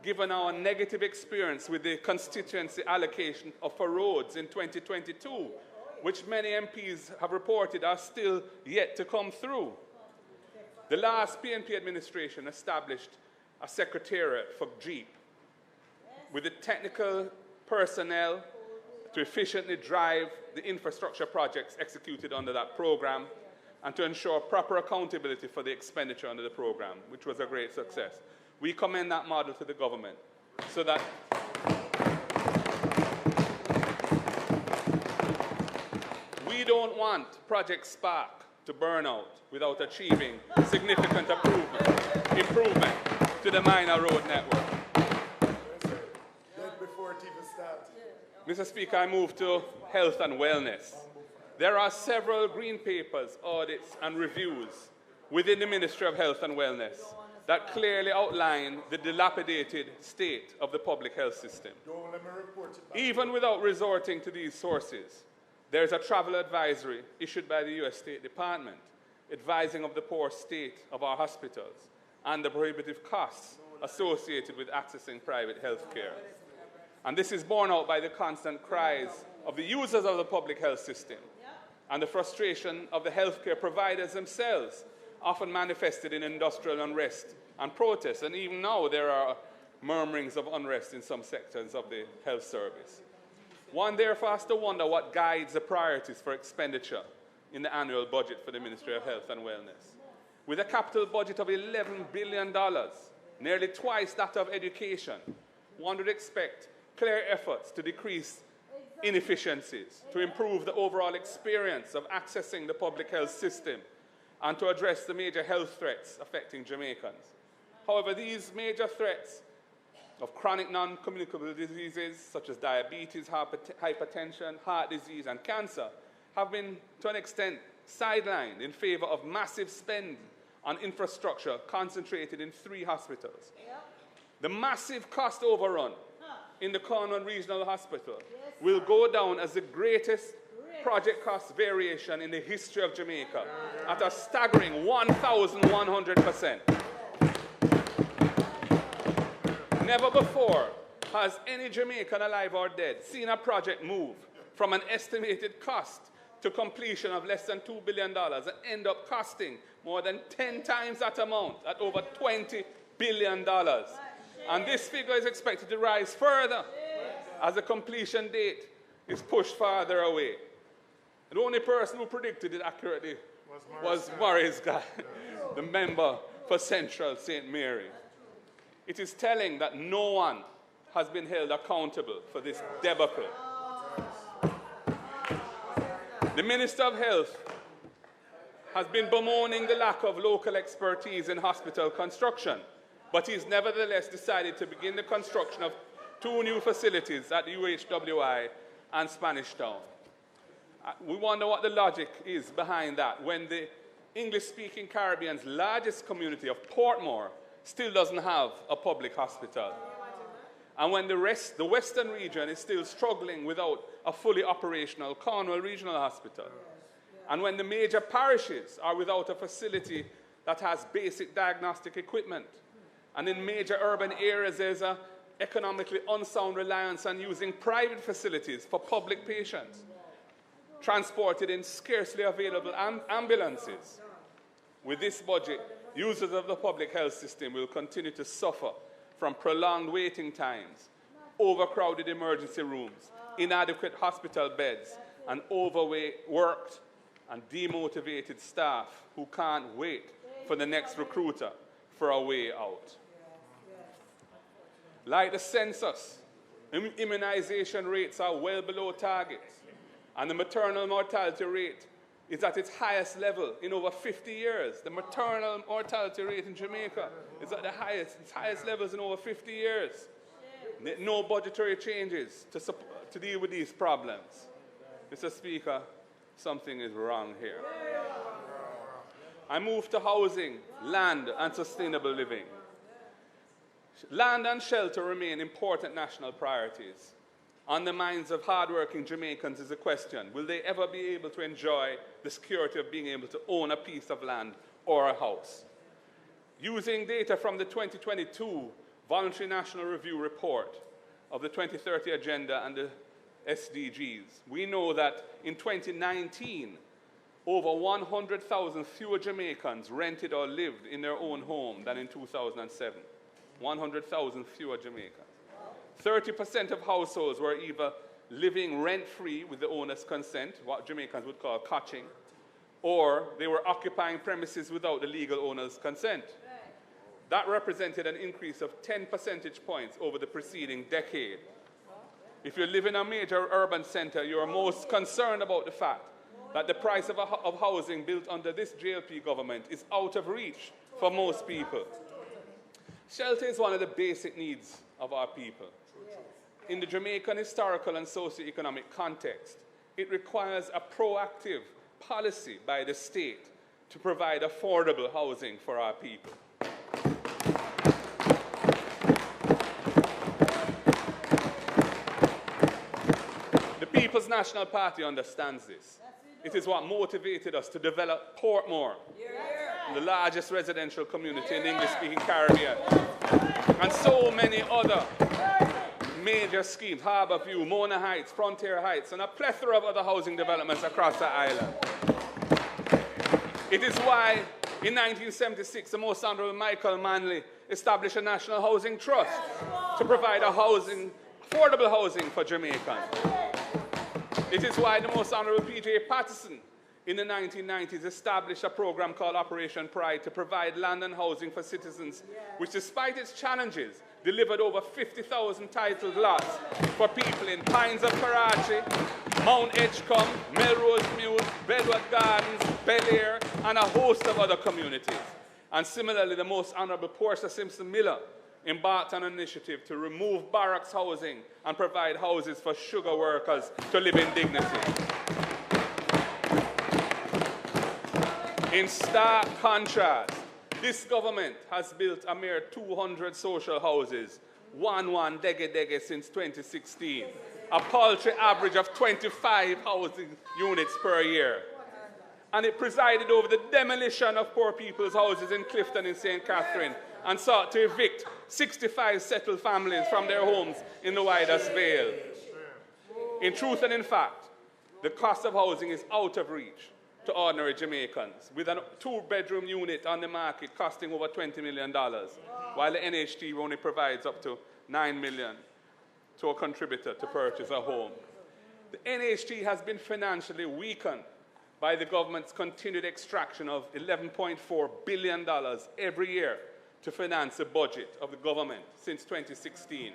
given our negative experience with the constituency allocation for roads in 2022, which many MPs have reported are still yet to come through. The last PNP administration established a secretariat for D.Y.P with the technical personnel to efficiently drive the infrastructure projects executed under that program and to ensure proper accountability for the expenditure under the program, which was a great success. We commend that model to the government so that we don't want Project Spark to burn out without achieving significant improvement to the minor road network. Mr. Speaker, I move to health and wellness. There are several green papers, audits, and reviews within the Ministry of Health and Wellness that clearly outline the dilapidated state of the public health system. Even without resorting to these sources, there's a travel advisory issued by the U.S. State Department advising of the poor state of our hospitals and the prohibitive costs associated with accessing private health care. And this is borne out by the constant cries of the users of the public health system and the frustration of the healthcare providers themselves, often manifested in industrial unrest and protests. And even now, there are murmurings of unrest in some sectors of the health service. One therefore has to wonder what guides the priorities for expenditure in the annual budget for the Ministry of Health and Wellness. With a capital budget of $11 billion, nearly twice that of education, one would expect clear efforts to decrease inefficiencies, to improve the overall experience of accessing the public health system, and to address the major health threats affecting Jamaicans. However, these major threats of chronic non-communicable diseases such as diabetes, hypertension, heart disease, and cancer have been, to an extent, sidelined in favor of massive spend on infrastructure concentrated in 3 hospitals. The massive cost overrun in the Cornwall Regional Hospital will go down as the greatest project cost variation in the history of Jamaica at a staggering 1,100%. Never before has any Jamaican alive or dead seen a project move from an estimated cost to completion of less than $2 billion and end up costing more than 10 times that amount at over $20 billion. And this figure is expected to rise further as the completion date is pushed farther away. The only person who predicted it accurately was Maurice Guy, the member for Central St. Mary. It is telling that no one has been held accountable for this debacle. The Minister of Health has been bemoaning the lack of local expertise in hospital construction, but he's nevertheless decided to begin the construction of 2 new facilities at UHWI and Spanish Town. We wonder what the logic is behind that when the English-speaking Caribbean's largest community of Portmore still doesn't have a public hospital. And when the Western region is still struggling without a fully operational Cornwall Regional Hospital. And when the major parishes are without a facility that has basic diagnostic equipment. And in major urban areas, there's an economically unsound reliance on using private facilities for public patients, transported in scarcely available ambulances. With this budget, users of the public health system will continue to suffer from prolonged waiting times, overcrowded emergency rooms, inadequate hospital beds, and overworked and demotivated staff who can't wait for the next recruiter for a way out. Like the census, immunization rates are well below targets, and the maternal mortality rate is at its highest level in over 50 years. The maternal mortality rate in Jamaica is at its highest levels in over 50 years. No budgetary changes to deal with these problems. Mr. Speaker, something is wrong here. I move to housing, land, and sustainable living. Land and shelter remain important national priorities. On the minds of hardworking Jamaicans is the question, will they ever be able to enjoy the security of being able to own a piece of land or a house? Using data from the 2022 Voluntary National Review Report of the 2030 Agenda and the SDGs, we know that in 2019, over 100,000 fewer Jamaicans rented or lived in their own home than in 2007. 100,000 fewer Jamaicans. 30% of households were either living rent-free with the owner's consent, what Jamaicans would call cotching, or they were occupying premises without the legal owner's consent. That represented an increase of 10 percentage points over the preceding decade. If you live in a major urban center, you are most concerned about the fact that the price of housing built under this JLP government is out of reach for most people. Shelter is one of the basic needs of our people. In the Jamaican historical and socio-economic context, it requires a proactive policy by the state to provide affordable housing for our people. The People's National Party understands this. It is what motivated us to develop Portmore, the largest residential community in the English-speaking Caribbean, and so many other major schemes, Harbourview, Mona Heights, Frontier Heights, and a plethora of other housing developments across the island. It is why, in 1976, the Most Honourable Michael Manley established a National Housing Trust to provide affordable housing for Jamaicans. It is why the Most Honourable P.J. Patterson, in the 1990s, established a program called Operation Pride to provide land and housing for citizens, which, despite its challenges, delivered over 50,000 titled lots for people in Pines of Karachi, Mount Edgecombe, Melrose Mews, Bedworth Gardens, Bel Air, and a host of other communities. And similarly, the Most Honourable Portia Simpson Miller embarked on an initiative to remove barracks housing and provide houses for sugar workers to live in dignity. In stark contrast, this government has built a mere 200 social houses, one dege since 2016, a paltry average of 25 housing units per year. And it presided over the demolition of poor people's houses in Clifton and St. Catherine and sought to evict 65 settled families from their homes in the widest Vale. In truth and in fact, the cost of housing is out of reach to ordinary Jamaicans, with a 2-bedroom unit on the market costing over $20 million, while the NHT only provides up to $9 million to a contributor to purchase a home. The NHT has been financially weakened by the government's continued extraction of $11.4 billion every year to finance the budget of the government since 2016.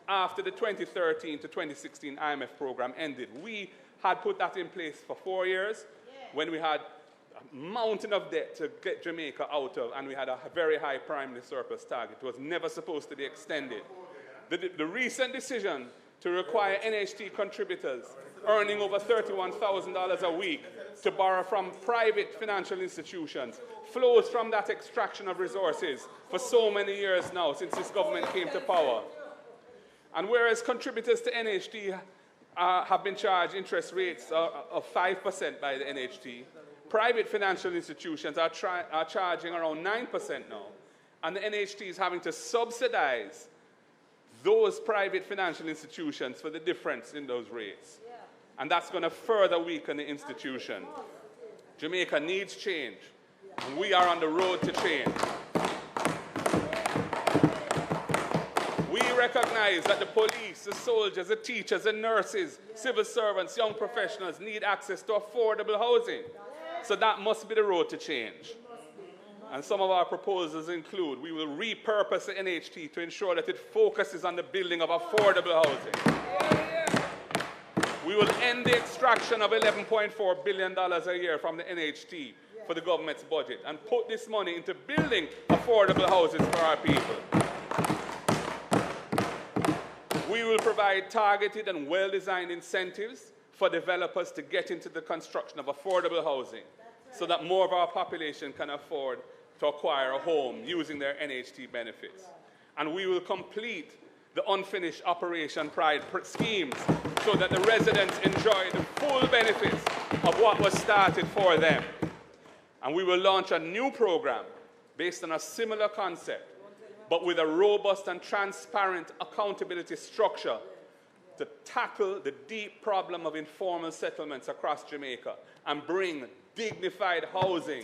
After the 2013 to 2016 IMF program ended, we had put that in place for 4 years when we had a mountain of debt to get Jamaica out of, and we had a very high primary surplus target. It was never supposed to be extended. The recent decision to require NHT contributors earning over $31,000 a week to borrow from private financial institutions flows from that extraction of resources for so many years now since this government came to power. And whereas contributors to NHT have been charged interest rates of 5% by the NHT, private financial institutions are charging around 9% now, and the NHT is having to subsidize those private financial institutions for the difference in those rates. And that's going to further weaken the institution. Jamaica needs change, and we are on the road to change. We recognize that the police, the soldiers, the teachers, the nurses, civil servants, young professionals need access to affordable housing. So that must be the road to change. And some of our proposals include, we will repurpose the NHT to ensure that it focuses on the building of affordable housing. We will end the extraction of $11.4 billion a year from the NHT for the government's budget and put this money into building affordable houses for our people. We will provide targeted and well-designed incentives for developers to get into the construction of affordable housing so that more of our population can afford to acquire a home using their NHT benefits. And we will complete the unfinished Operation Pride schemes so that the residents enjoy the full benefits of what was started for them. And we will launch a new program based on a similar concept, but with a robust and transparent accountability structure to tackle the deep problem of informal settlements across Jamaica and bring dignified housing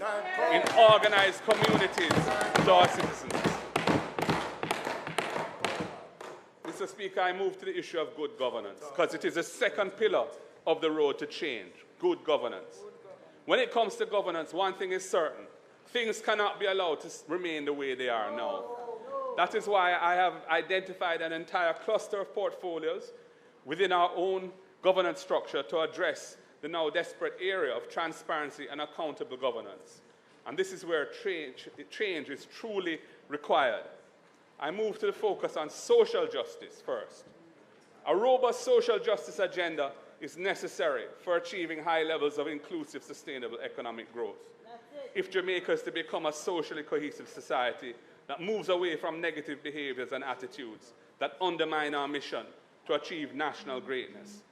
in organized communities to our citizens. Mr. Speaker, I move to the issue of good governance because it is the second pillar of the road to change, good governance. When it comes to governance, one thing is certain. Things cannot be allowed to remain the way they are now. That is why I have identified an entire cluster of portfolios within our own governance structure to address the now desperate area of transparency and accountable governance. And this is where change is truly required. I move to the focus on social justice first. A robust social justice agenda is necessary for achieving high levels of inclusive, sustainable economic growth. If Jamaica is to become a socially cohesive society that moves away from negative behaviors and attitudes that undermine our mission to achieve national greatness.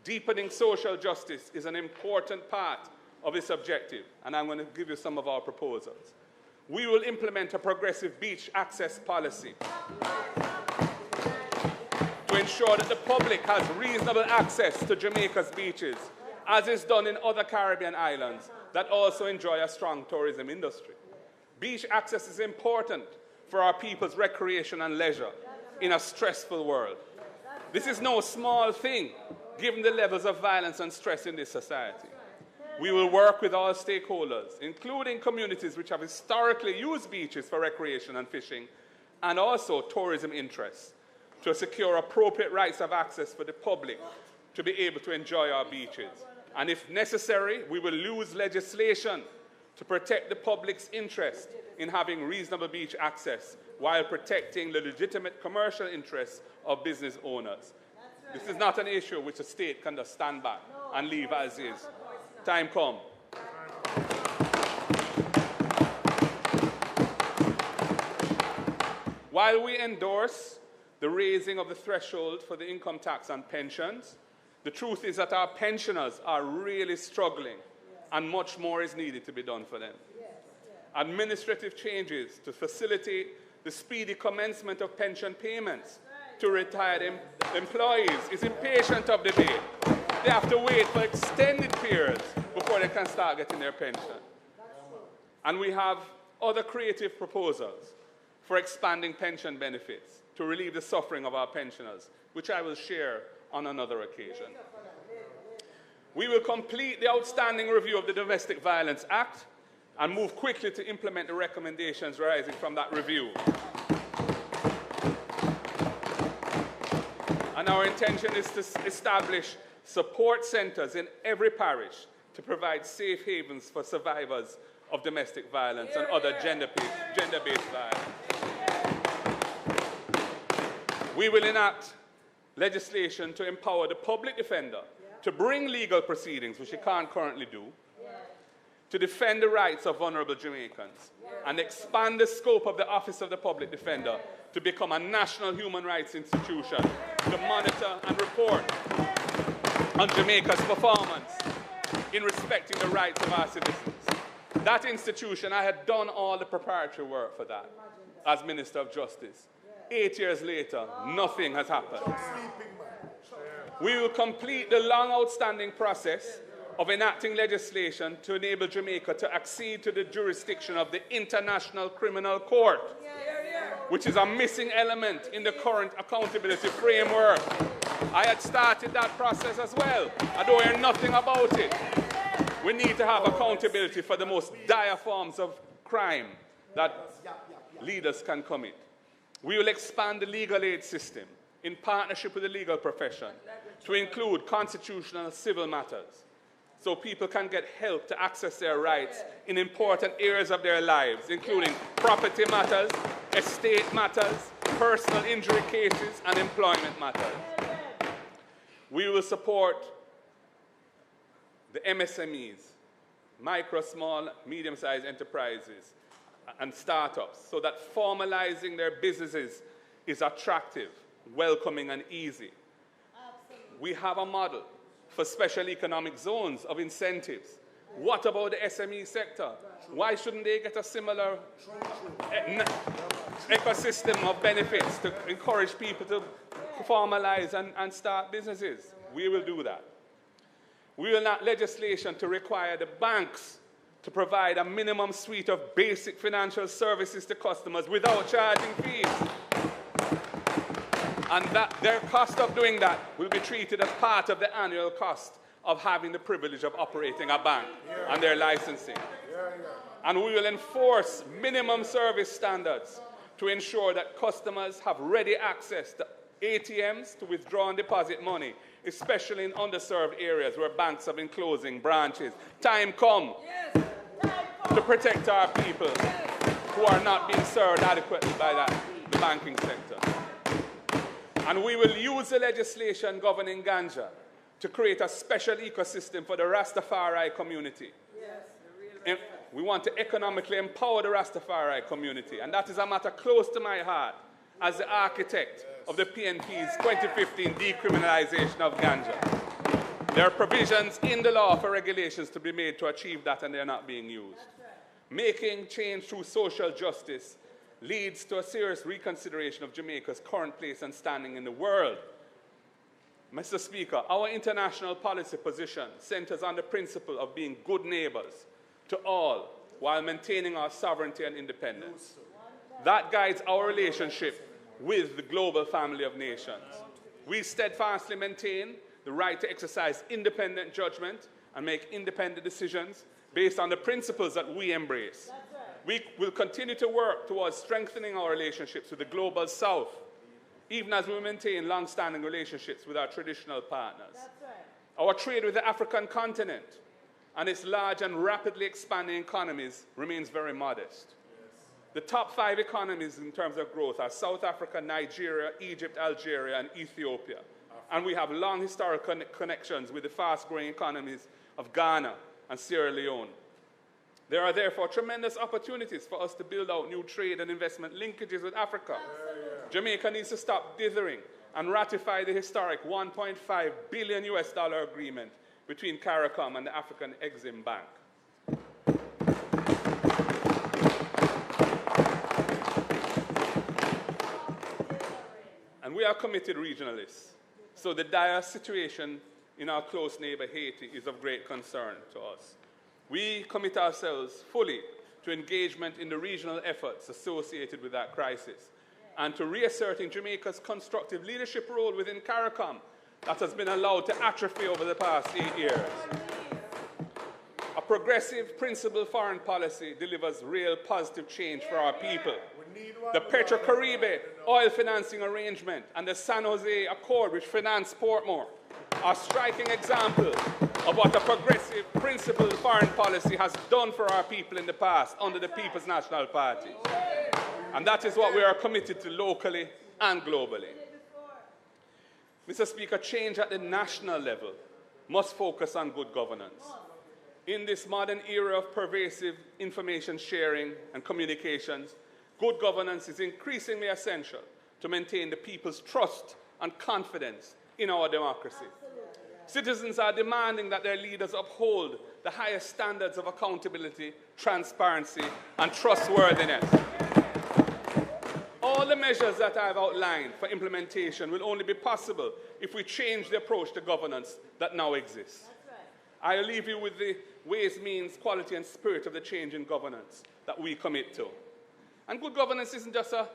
Deepening social justice is an important part of this objective, and I'm going to give you some of our proposals. We will implement a progressive beach access policy to ensure that the public has reasonable access to Jamaica's beaches, as is done in other Caribbean islands that also enjoy a strong tourism industry. Beach access is important for our people's recreation and leisure in a stressful world. This is no small thing, given the levels of violence and stress in this society. We will work with all stakeholders, including communities which have historically used beaches for recreation and fishing, and also tourism interests, to secure appropriate rights of access for the public to be able to enjoy our beaches. And if necessary, we will use legislation to protect the public's interest in having reasonable beach access while protecting the legitimate commercial interests of business owners. This is not an issue which the state can just stand back and leave as is. Time come. While we endorse the raising of the threshold for the income tax on pensions, the truth is that our pensioners are really struggling, and much more is needed to be done for them. Administrative changes to facilitate the speedy commencement of pension payments to retired employees is impatient of debate. They have to wait for extended periods before before they can start getting their pension. And we have other creative proposals for expanding pension benefits to relieve the suffering of our pensioners, which I will share on another occasion. We will complete the outstanding review of the Domestic Violence Act and move quickly to implement the recommendations arising from that review. And our intention is to establish support centres in every parish to provide safe havens for survivors of domestic violence and other gender-based violence. We will enact legislation to empower the public defender to bring legal proceedings, which he can't currently do, to defend the rights of vulnerable Jamaicans, and expand the scope of the Office of the Public Defender to become a national human rights institution to monitor and report on Jamaica's performance in respecting the rights of our citizens. That institution, I had done all the preparatory work for that as Minister of Justice. 8 years later, nothing has happened. We will complete the long outstanding process of enacting legislation to enable Jamaica to accede to the jurisdiction of the International Criminal Court, which is a missing element in the current accountability framework. I had started that process as well. I don't hear nothing about it. We need to have accountability for the most dire forms of crime that leaders can commit. We will expand the legal aid system in partnership with the legal profession to include constitutional civil matters, so people can get help to access their rights in important areas of their lives, including property matters, estate matters, personal injury cases, and employment matters. We will support the MSMEs, micro, small, medium-sized enterprises, and startups, so that formalizing their businesses is attractive, welcoming, and easy. We have a model for special economic zones of incentives. What about the SME sector? Why shouldn't they get a similar ecosystem of benefits to encourage people to formalize and start businesses? We will do that. We will enact legislation to require the banks to provide a minimum suite of basic financial services to customers without charging fees. And that their cost of doing that will be treated as part of the annual cost of having the privilege of operating a bank and their licensing. And we will enforce minimum service standards to ensure that customers have ready access to ATMs to withdraw and deposit money, especially in underserved areas where banks have been closing branches. Time come to protect our people who are not being served adequately by the banking sector. And we will use the legislation governing ganja to create a special ecosystem for the Rastafari community. We want to economically empower the Rastafari community, and that is a matter close to my heart as the architect of the PNP's 2015 decriminalization of ganja. There are provisions in the law for regulations to be made to achieve that, and they're not being used. Making change through social justice leads to a serious reconsideration of Jamaica's current place and standing in the world. Mr. Speaker, our international policy position centers on the principle of being good neighbors to all while maintaining our sovereignty and independence. That guides our relationship with the global family of nations. We steadfastly maintain the right to exercise independent judgment and make independent decisions based on the principles that we embrace. We will continue to work towards strengthening our relationships with the global South, even as we maintain long-standing relationships with our traditional partners. Our trade with the African continent and its large and rapidly expanding economies remains very modest. The top 5 economies in terms of growth are South Africa, Nigeria, Egypt, Algeria, and Ethiopia. And we have long historical connections with the fast-growing economies of Ghana and Sierra Leone. There are therefore tremendous opportunities for us to build out new trade and investment linkages with Africa. Jamaica needs to stop dithering and ratify the historic $1.5 billion agreement between CARICOM and the African Exim Bank. And we are committed regionalists. So the dire situation in our close neighbor Haiti is of great concern to us. We commit ourselves fully to engagement in the regional efforts associated with that crisis and to reasserting Jamaica's constructive leadership role within CARICOM that has been allowed to atrophy over the past 8 years. A progressive, principled foreign policy delivers real positive change for our people. The Petro-Caribe oil financing arrangement and the San Jose Accord, which financed Portmore, are striking examples of what a progressive, principled foreign policy has done for our people in the past under the People's National Party. And that is what we are committed to locally and globally. Mr. Speaker, change at the national level must focus on good governance. In this modern era of pervasive information sharing and communications, good governance is increasingly essential to maintain the people's trust and confidence in our democracy. Citizens are demanding that their leaders uphold the highest standards of accountability, transparency, and trustworthiness. All the measures that I've outlined for implementation will only be possible if we change the approach to governance that now exists. I'll leave you with the ways, means, quality, and spirit of the change in governance that we commit to. And good governance isn't just a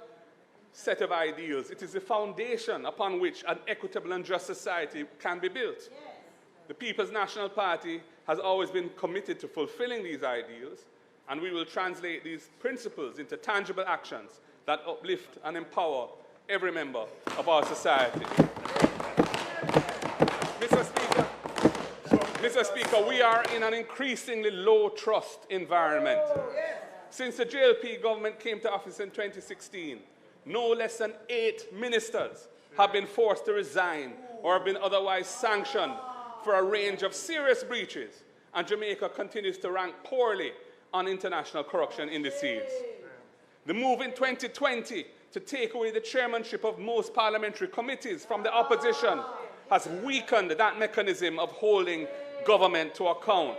set of ideals. It is the foundation upon which an equitable and just society can be built. Yes. The People's National Party has always been committed to fulfilling these ideals, and we will translate these principles into tangible actions that uplift and empower every member of our society. Mr. Speaker, we are in an increasingly low-trust environment. Since the D.Y.P government came to office in 2016, no less than 8 ministers have been forced to resign or have been otherwise sanctioned for a range of serious breaches, and Jamaica continues to rank poorly on international corruption indices. The move in 2020 to take away the chairmanship of most parliamentary committees from the opposition has weakened that mechanism of holding government to account.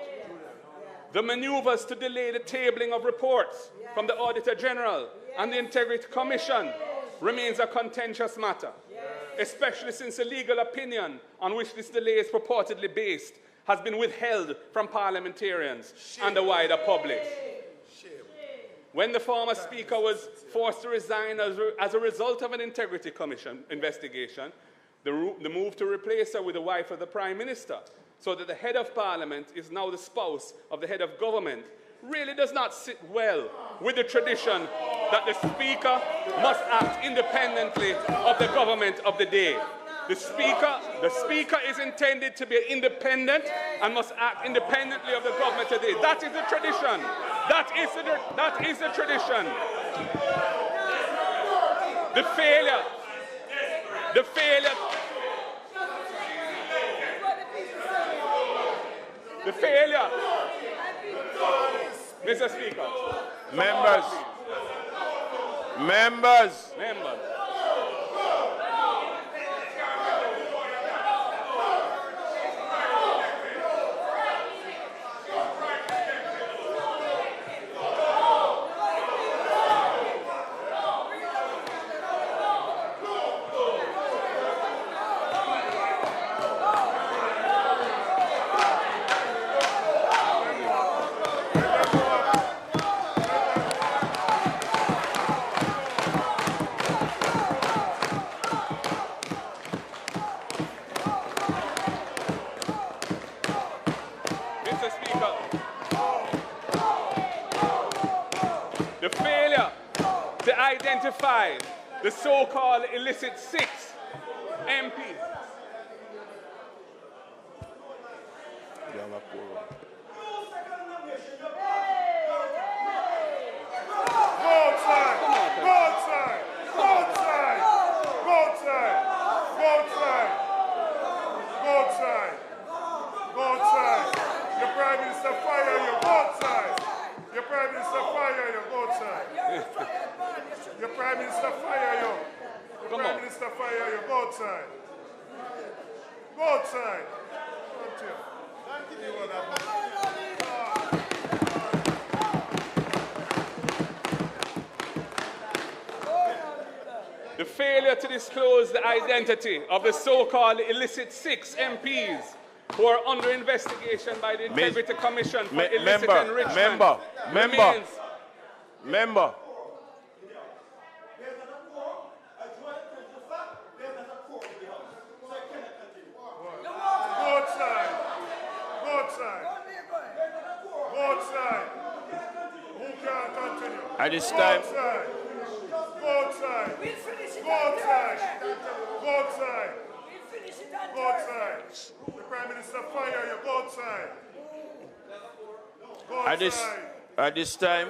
The maneuvers to delay the tabling of reports from the Auditor General and the Integrity Commission remains a contentious matter, especially since the legal opinion on which this delay is purportedly based has been withheld from parliamentarians and the wider public. When the former Speaker was forced to resign as a result of an Integrity Commission investigation, the move to replace her with the wife of the Prime Minister, so that the head of Parliament is now the spouse of the head of government, really does not sit well with the tradition that the Speaker must act independently of the government of the day. The Speaker is intended to be independent and must act independently of the government of the day. That is the tradition. That is the tradition. The failure, Mr. Speaker. Members. The failure to identify the so-called illicit 6 MPs. The failure to disclose the identity of the so-called illicit 6 MPs who are under investigation by the Integrity Commission for illicit enrichment Member. Both sides. Who can continue? At this time, Both sides. The Prime Minister fire you, both sides. at this time,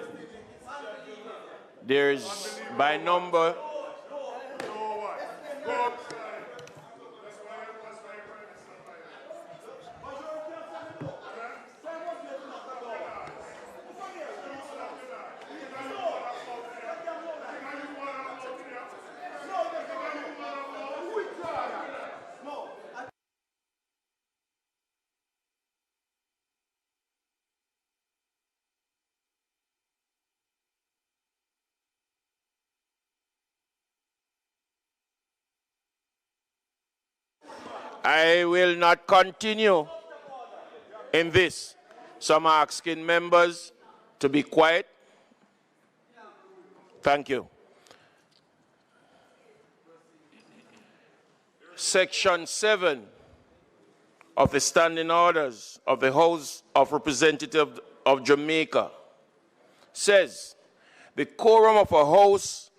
there is by number. Both sides. I will not continue in this. So I'm asking members to be quiet. Thank you. Section 7 of the Standing Orders of the House of Representatives of Jamaica says the quorum of a House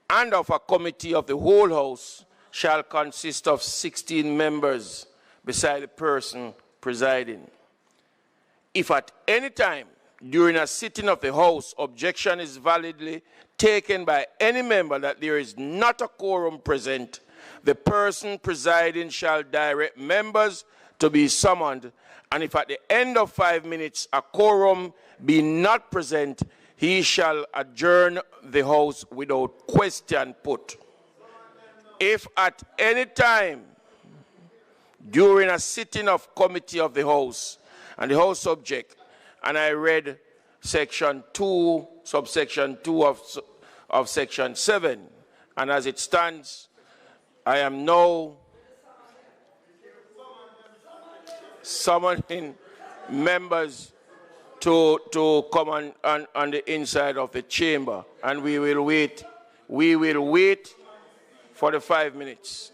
and of a committee of the whole House shall consist of 16 members beside the person presiding. If at any time during a sitting of the House objection is validly taken by any member that there is not a quorum present, the person presiding shall direct members to be summoned, and if at the end of 5 minutes a quorum be not present, he shall adjourn the House without question put. If at any time during a sitting of committee of the House and the House object, and I read section 2, subsection 2 of section 7, and as it stands, I am now summoning members to come on the inside of the chamber, and we will wait for the 5 minutes.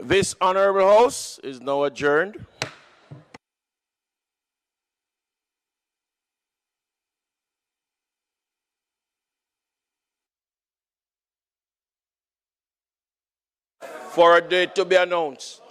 This honorable House is now adjourned. For a date to be announced.